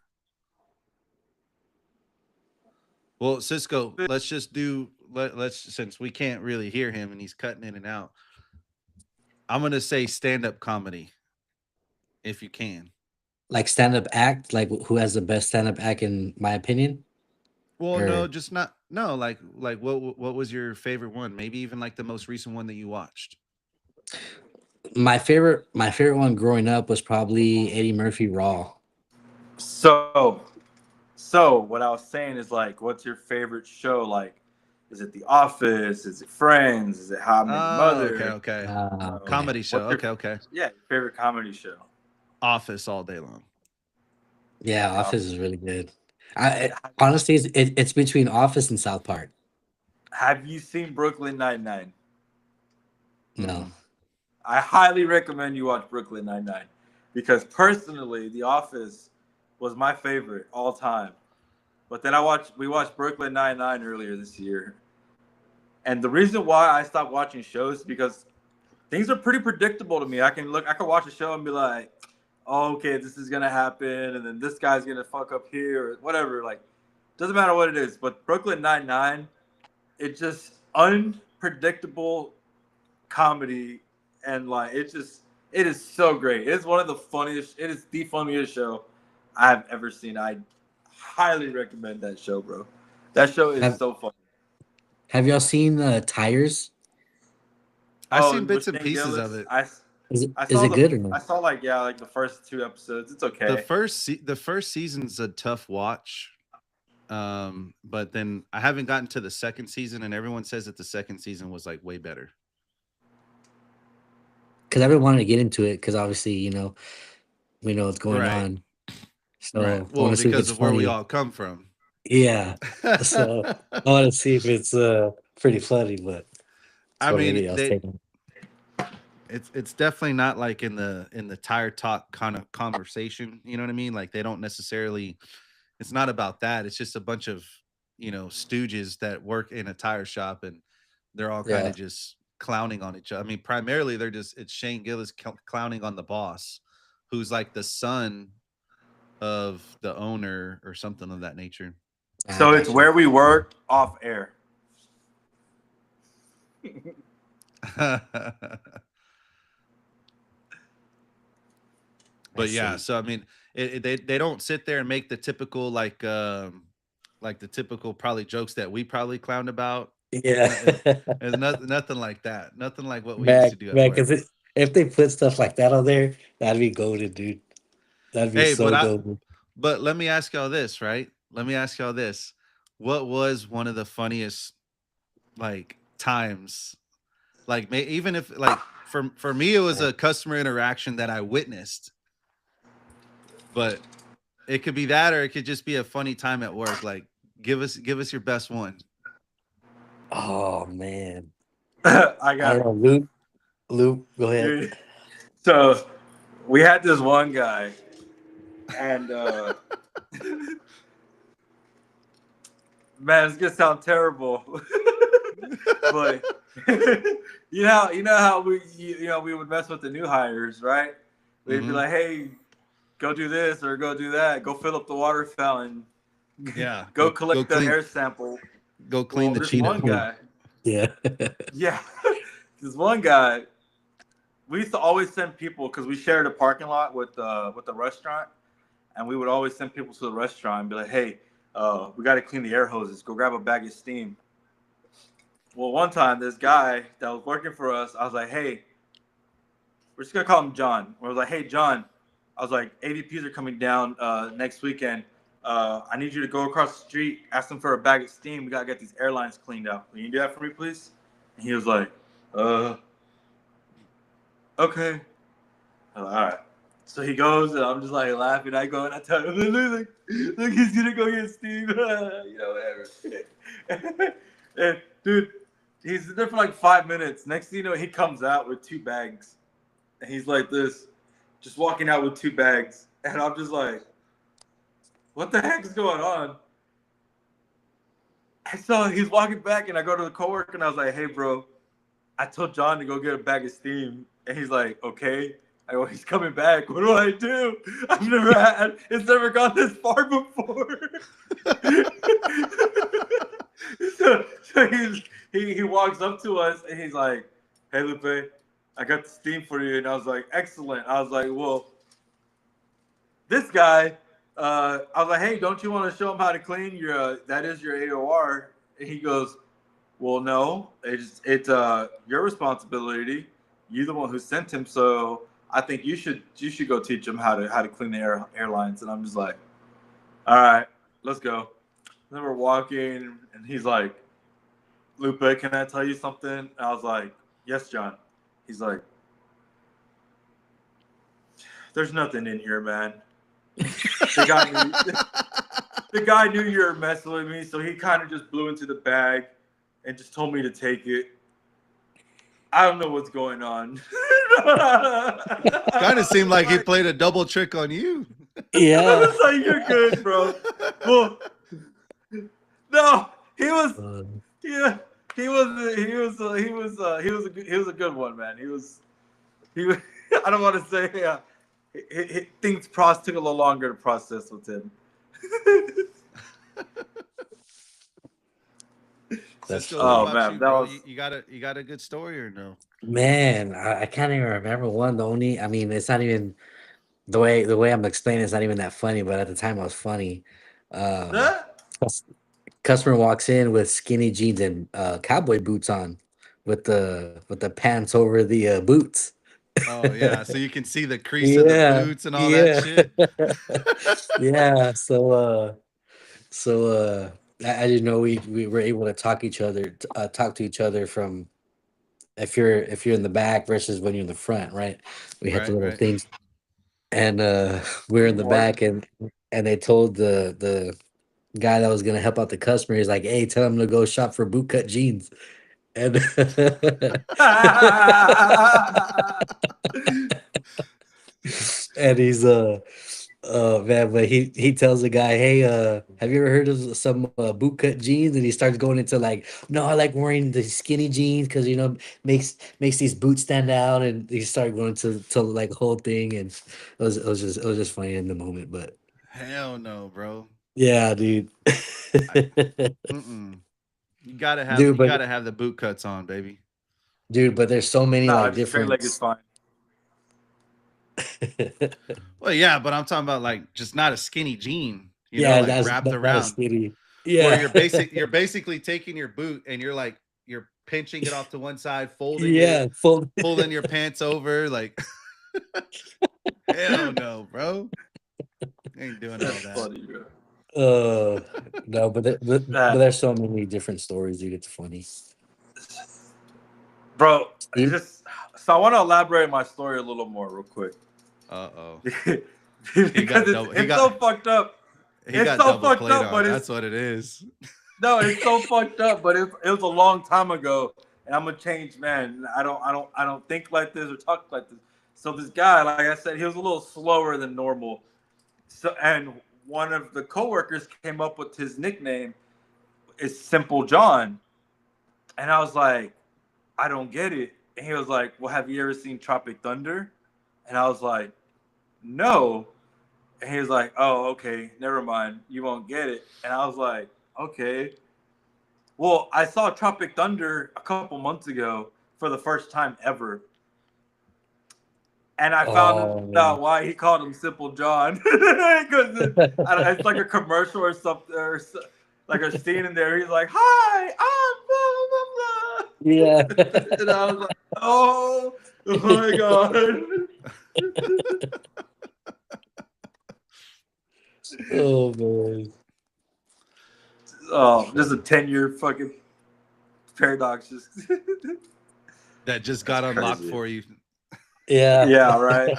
Well, Cisco, let's just do. Let's since we can't really hear him and he's cutting in and out. I'm gonna say stand-up comedy, if you can. Like stand-up act, like who has the best stand-up act in my opinion? Well, no, Or just not. No, like what was your favorite one? Maybe even like the most recent one that you watched. my favorite one growing up was probably Eddie Murphy Raw. So what I was saying is like, what's your favorite show? Like, is it The Office? Is it Friends? Is it How I Met Your Oh, Mother? okay. Okay. Comedy show. What's your- Okay. Yeah, your favorite comedy show. Office all day long. Yeah, Yeah. Office is really good. Honestly, it's between Office and South Park. Have you seen Brooklyn Nine-Nine? No. I highly recommend you watch Brooklyn Nine-Nine because personally, The Office was my favorite all time. But then we watched Brooklyn Nine-Nine earlier this year. And the reason why I stopped watching shows is because things are pretty predictable to me. I can watch a show and be like, oh, okay, this is gonna happen, and then this guy's gonna fuck up here or whatever. Like, doesn't matter what it is. But Brooklyn Nine-Nine, it's just unpredictable comedy, and like it is so great. It's one of the funniest. It is the funniest show I've ever seen. I highly recommend that show, bro. That show is so funny. Have y'all seen Tires? I've Oh, seen bits with and Shane pieces Gillis, of it. Is it I is saw it good or I not? saw like the first 2 episodes. It's okay. The first season's a tough watch. But then I haven't gotten to the second season, and everyone says that the second season was like way better. Because I've been wanting to get into it because obviously, we know what's going Right. on. So Right. I Well, want to see if because it's of where we funny. all come from. Yeah. So I want to see if it's pretty funny, but that's I what mean, maybe I was taking. it's definitely not like in the tire talk kind of conversation. You know what I mean? Like they don't necessarily. It's not about that. It's just a bunch of stooges that work in a tire shop, and they're all kind Yeah. of just clowning on each other. I mean, primarily it's Shane Gillis clowning on the boss, who's like the son of the owner or something of that nature. So it's Gotcha. Where We Work off air. But yeah, see. so I mean, they don't sit there and make the typical like the typical probably jokes that we probably clowned about. Yeah. There's nothing like that. Nothing like what we used Man, to do at man, work. because if they put stuff like that on there, that'd be golden, dude. That'd be Hey, so golden. but let me ask y'all this, right? Let me ask y'all this. What was one of the funniest like times? Like even if like for me it was a customer interaction that I witnessed. But it could be that or it could just be a funny time at work. Like give us your best one. Oh man. I I got don't know, Luke, go ahead. Dude, so we had this one guy, and man, it's gonna sound terrible, but you know how we would mess with the new hires, right? We'd be Mhm. like, hey, go do this or go do that, go fill up the water fountain, Yeah. go collect the clean, air sample. Go clean Well, the this cheetah. one guy, Yeah. yeah, this one guy, we used to always send people because we shared a parking lot with the restaurant, and we would always send people to the restaurant and be like, "Hey, we got to clean the air hoses. Go grab a bag of steam." Well, one time this guy that was working for us, I was like, "Hey, we're just gonna call him John." I was like, "Hey, John," I was like, "AVPs are coming down next weekend. I need you to go across the street, ask them for a bag of steam. We gotta get these airlines cleaned out. Can you do that for me, please?" And he was like, "Okay." I'm like, all right. So he goes, and I'm just like laughing. I go and I tell him, look, he's gonna go get steam. Whatever. And dude, he's there for like 5 minutes. Next thing you know, he comes out with 2 bags. And he's like this, just walking out with 2 bags. And I'm just like, what the heck is going on? And so he's walking back, and I go to the coworker, and I was like, hey, bro, I told John to go get a bag of steam. And he's like, okay. I go, he's coming back. What do I do? It's never gone this far before. so he walks up to us, and he's like, hey, Lupe, I got the steam for you. And I was like, excellent. I was like, well, this guy, I was like, hey, don't you want to show him how to clean your, that is your AOR? And he goes, well, no, it's your responsibility. You're the one who sent him, so I think you should go teach him how to clean the airlines. And I'm just like, all right, let's go. And then we're walking, and he's like, Lupe, can I tell you something? And I was like, yes, John. He's like, there's nothing in here, man. The guy knew you were messing with me, so he kind of just blew into the bag and just told me to take it. I don't know what's going on. Kind of seemed like he played a double trick on you. Yeah. I was like, you're good, bro. Well, no, he was a good one, man. He was I don't want to say things took a little longer to process with him. That's So, Oh, what about man, you, that bro? was- You got a good story or no? Man, I can't even remember one. I mean, it's not even the way I'm explaining. It's not even that funny, but at the time, it was funny. Huh? Customer walks in with skinny jeans and cowboy boots on, with the pants over the boots. Oh yeah, so you can see the crease of the Yeah, boots and all that shit. yeah. So I didn't know we were able to talk to each other from if you're in the back versus when you're in the front, right? We had the Right, little right. things, and we're in the back, and they told the guy that was gonna help out the customer, he's like, hey, tell him to go shop for bootcut jeans. And and he's man, but he tells the guy, hey, have you ever heard of some bootcut jeans? And he starts going into like, no, I like wearing the skinny jeans because makes these boots stand out. And he started going to like the whole thing, and it was just funny in the moment. But Hell no, bro. yeah, dude. Mm-mm. You gotta have Dude, but the boot cuts on, baby. but there's so many Nah, like just straight leg is different. fine. Well, yeah, but I'm talking about like just not a skinny jean, Yeah, like that's wrapped that is around. skinny. Where Yeah. you're basically taking your boot and you're pinching it off to one side, folding Yeah, it, full. pulling your pants over, like hell no, bro. Ain't doing all That's that. funny, bro. No, but there's so many different stories, dude. It's funny. Bro, Steve? so I want to elaborate my story a little more real quick. Uh-oh. Because it's so fucked up. He It's got so double fucked played up, on. but That's what it is. no, it's so fucked up, but it was a long time ago, and I'm a changed man. I don't think like this or talk like this. So this guy, like I said, he was a little slower than normal. So, and one of the coworkers came up with his nickname is Simple John, and I was like, I don't get it. And he was like, well, have you ever seen Tropic Thunder? And I was like, no. And he was like, oh, okay, never mind. You won't get it. And I was like, okay. Well, I saw Tropic Thunder a couple months ago for the first time ever. And I Oh, found man. out why he called him Simple John. Because it's like a commercial or something, or like a scene in there. He's like, "Hi, I'm blah, blah, Yeah. blah." And I was like, "Oh my god." Oh man. Oh, this is a 10-year fucking paradox. Just That just got That's unlocked crazy. for you. Yeah. yeah, right.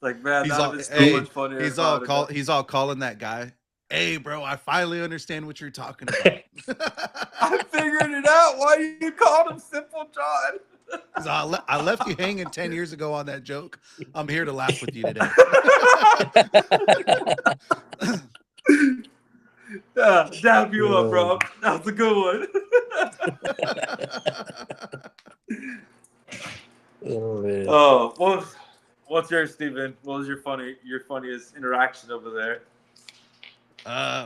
Like, man, He's that all, would be so hey, much funnier. he's if I all would've done- he's all calling that guy. Hey, bro, I finally understand what you're talking about. I figured it out. Why you called him Simple John? 'Cause I left you hanging 10 years ago on that joke. I'm here to laugh with you today. Yeah, dab you up, bro. That was a good one. Oh man. Oh, what's yours, Steven? What was your funniest interaction over there?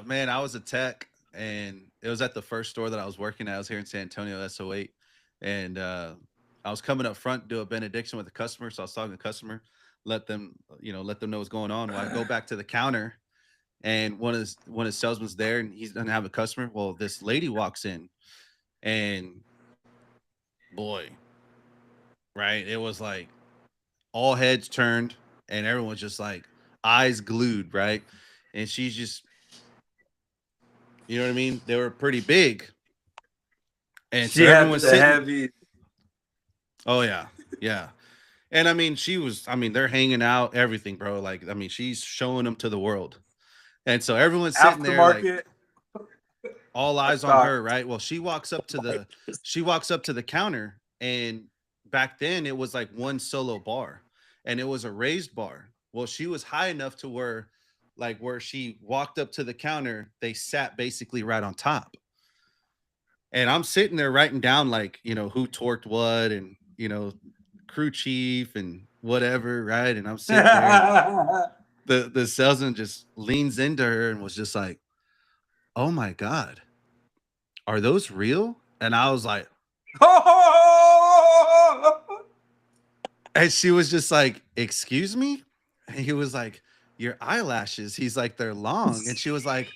Man, I was a tech, and it was at the first store that I was working at. I was here in San Antonio, SO8, and I was coming up front to do a benediction with a customer. So I was talking to the customer, let them know what's going on. Well, I go back to the counter, and one of his salesmen's there, and he doesn't have a customer. Well, this lady walks in, and boy, right, it was like all heads turned, and everyone's just like eyes glued, right? And she's just, you know what I mean? They were pretty big. And She so everyone had was the sitting. heavy. Oh yeah, yeah. And I mean, they're hanging out, everything, bro. Like, I mean, she's showing them to the world. And so everyone's sitting there, like, Aftermarket. all eyes on her, right? Well, she walks up to the counter, and back then it was like one solo bar, and it was a raised bar. Well, she was high enough to where she walked up to the counter, they sat basically right on top. And I'm sitting there writing down, like, who torqued what, and crew chief and whatever, right? And I'm sitting there, the salesman just leans into her and was just like, "Oh my God, are those real?" And I was like, and she was just like, "Excuse me?" And he was like, "Your eyelashes." He's like, "They're long." And she was like,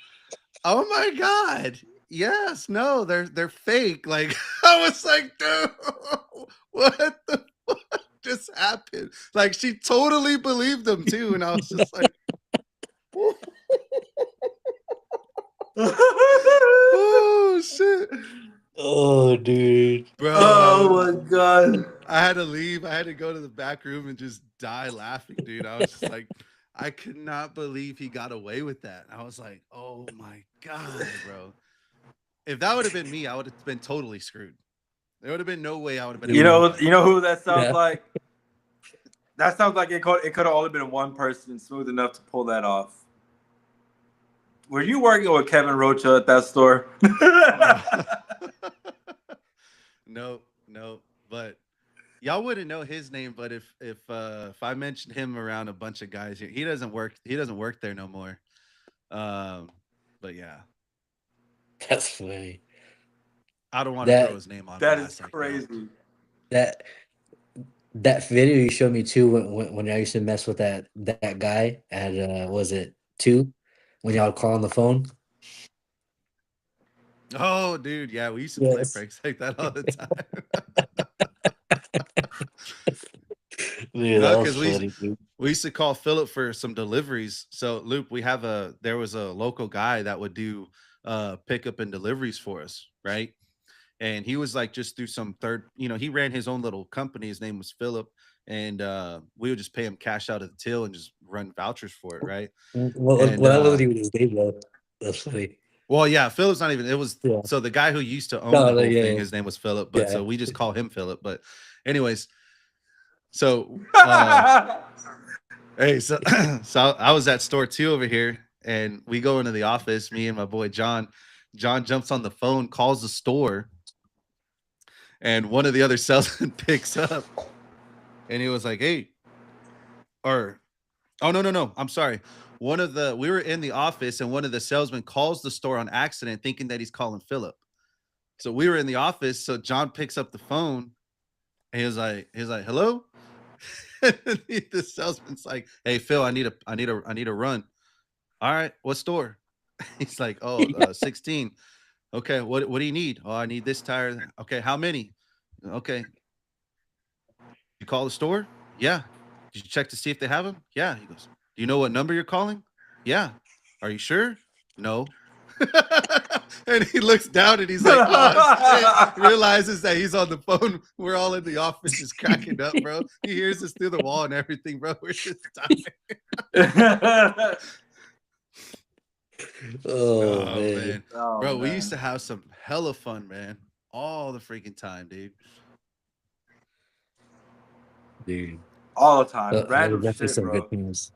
"Oh my God. Yes, no, they're fake." Like, I was like, dude, what the fuck just happened? Like, she totally believed them too. And I was just like, oh shit. Oh dude. Bro, Oh my god. I had to leave. I had to go to the back room and just die laughing, dude. I was just like, I could not believe he got away with that. I was like, oh my God, bro. If that would have been me, I would have been totally screwed. There would have been no way I would have been. You know who that sounds Yeah. like? That sounds like it could have only been one person smooth enough to pull that off. Were you working with Kevin Rocha at that store? No. But y'all wouldn't know his name. But if I mentioned him around a bunch of guys here, he doesn't work there no more. But yeah, That's funny. I don't want to That- throw his name on. That blast is like crazy. That video you showed me too when I used to mess with that guy at was it 2 when y'all call on the phone? Oh, dude, yeah, we used to play Yes. pranks like that all the time. Dude, No, that was 'cause we- funny, dude. We used to call Philip for some deliveries. So, Loop, there was a local guy that would do pickup and deliveries for us, right? And he was like just through some he ran his own little company. His name was Philip, and we would just pay him cash out of the till and just run vouchers for it, right? Well, And, that wasn't even his name though. That's funny. Well, yeah, Philip's not even. It was Yeah. so the guy who used to own No, the no, whole yeah, thing. yeah. His name was Philip, but Yeah. so we just call him Philip. But, anyways, so hey, so I was at store 2 over here, and we go into the office. Me and my boy John. John jumps on the phone, calls the store, and one of the other salesmen picks up, and he was like, "Hey," or, "Oh no, I'm sorry." We were in the office, and one of the salesmen calls the store on accident, thinking that he's calling Philip. So we were in the office. So John picks up the phone, and he was like, "Hello," The salesman's like, "Hey Phil, I need a run." All right, what store? He's like, "Oh, 16. Okay, what do you need? Oh, I need this tire. Okay, how many? Okay, you call the store? Yeah. Did you check to see if they have them? Yeah. He goes, "Do you know what number you're calling? Yeah. Are you sure? No." And he looks down and he's like, "Oh shit." Realizes that he's on the phone. We're all in the office just cracking up, bro. He hears us through the wall and everything, bro. We're just dying. Oh, Oh man. man. Oh, Bro, we man. used to have some hella fun, man. All the freaking time, dude. Dude. All the time. There were Random definitely shit, some bro. good teams.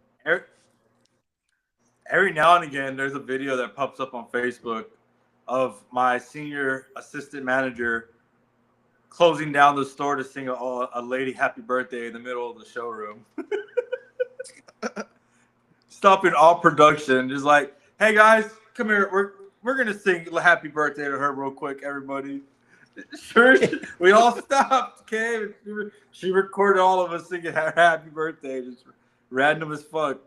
Every now and again, there's a video that pops up on Facebook of my senior assistant manager closing down the store to sing a lady happy birthday in the middle of the showroom. Stopping all production, just like, "Hey guys, come here. We're gonna sing happy birthday to her real quick, everybody." Sure, we all stopped. Okay, she recorded all of us singing her happy birthday, just random as fuck.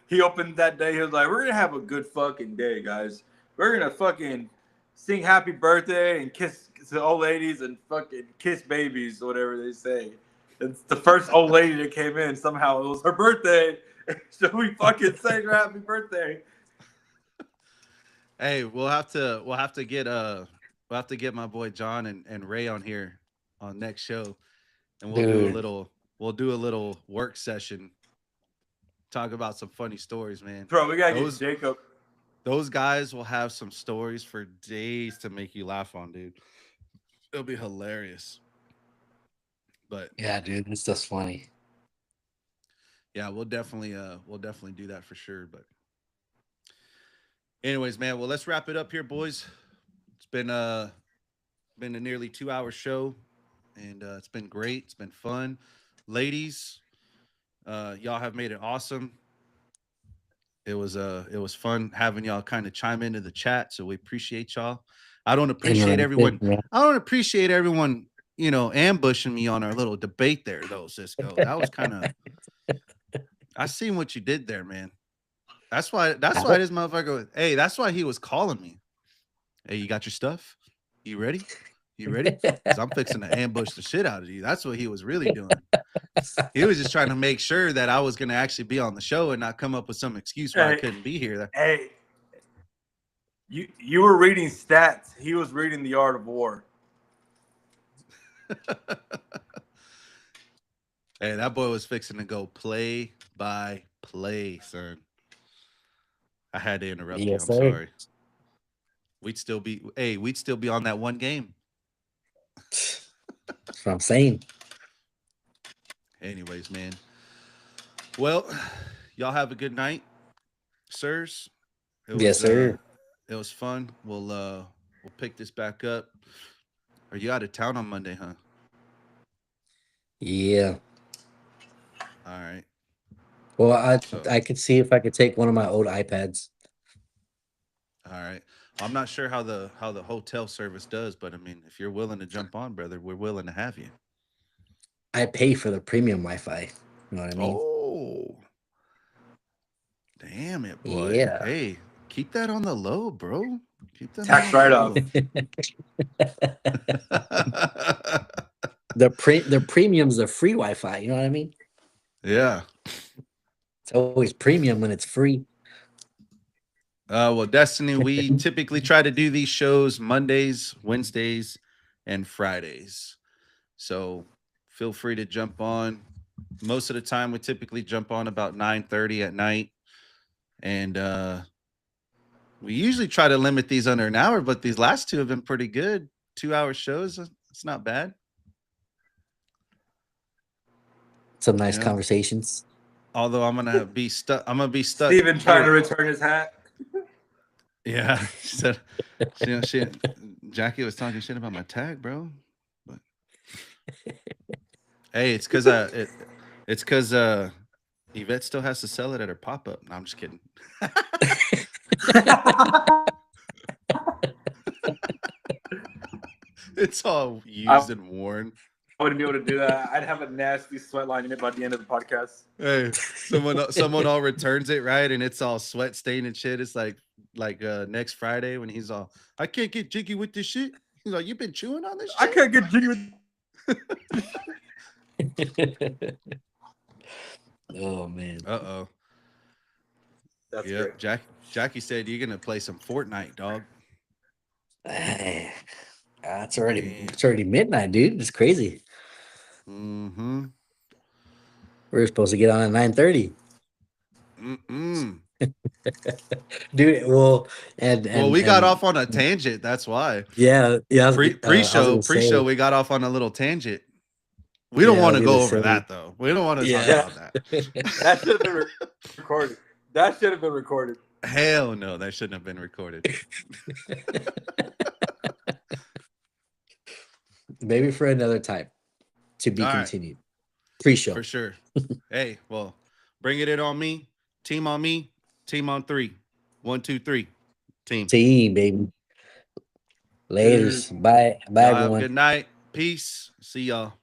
He opened that day. He was like, "We're gonna have a good fucking day, guys. We're gonna fucking sing happy birthday and kiss the old ladies and fucking kiss babies, whatever they say." It's the first old lady that came in. Somehow it was her birthday, so we fucking sang her happy birthday. Hey, we'll have to get my boy John and Ray on here on next show, and Dude. we'll do a little work session. Talk about some funny stories, man. Bro, we gotta Those- get Jacob. Those guys will have some stories for days to make you laugh on, dude. It'll be hilarious. But Yeah, dude, it's just funny. yeah, we'll definitely do that for sure. But anyways, man, well, let's wrap it up here, boys. It's been a nearly 2-hour show, and it's been great. It's been fun. Ladies, y'all have made it awesome. It was fun having y'all kind of chime into the chat, so we appreciate y'all. I don't appreciate everyone. I don't appreciate everyone, ambushing me on our little debate there, though, Cisco. That was kind of. I seen what you did there, man. That's why this motherfucker. Hey, that's why he was calling me. Hey, you got your stuff? You ready? You ready? 'Cause I'm fixing to ambush the shit out of you. That's what he was really doing. He was just trying to make sure that I was going to actually be on the show and not come up with some excuse why I couldn't be here. Hey, you were reading stats. He was reading The Art of War. Hey, that boy was fixing to go play by play, son. I had to interrupt you. I'm sorry. We'd still be on that one game. That's what I'm saying. Anyways, man. Well, y'all have a good night, sirs. Yes, sir. It was fun. We'll pick this back up. Are you out of town on Monday, huh? Yeah. All right. Well, I could see if I could take one of my old iPads. All right. I'm not sure how the hotel service does, but I mean, if you're willing to jump on, brother, we're willing to have you. I pay for the premium Wi-Fi. You know what I mean? Oh, damn it, boy. Yeah. Hey, keep that on the low, bro. Keep that Tax on the write-off. low. The premium's the free Wi-Fi. You know what I mean? Yeah. It's always premium when it's free. Well, Destiny, we typically try to do these shows Mondays, Wednesdays, and Fridays. So feel free to jump on. Most of the time, we typically jump on about 9:30 at night. And we usually try to limit these under an hour, but these last two have been pretty good. 2-hour shows. It's not bad. Some nice conversations. Although I'm gonna be stuck. Steven trying to return his hat. Yeah, she said. Jackie was talking shit about my tag, bro. But hey, it's because Yvette still has to sell it at her pop up. No, I'm just kidding. It's all used and worn. wouldn't be able to do that. I'd have a nasty sweat line in it by the end of the podcast. Hey, someone all returns it, right? And it's all sweat stained and shit. It's like next Friday when he's all, I can't get jiggy with this shit. He's like, you've been chewing on this shit? I can't get jiggy with. Oh man. Uh-oh. That's Yep. great. Jackie said you're gonna play some Fortnite, dog. It's already midnight, dude. It's crazy. Mm-hmm. We were supposed to get on at 9:30. Mm-mm. Dude, well, and we got off on a tangent. That's why. Yeah. Pre-show, we got off on a little tangent. We don't Yeah, I want was to go gonna over say- that though. We don't want to Yeah. talk about that. That should have been recorded. That should have been recorded. Hell no, that shouldn't have been recorded. Maybe for another time. To be All right. continued. Pre-show. For sure. Hey, well, bring it in on me. Team on me. Team on 3. 1, 2, 3. Team. Team, baby. Laters. Bye. Bye, Y'all have a everyone. good night. Peace. See y'all.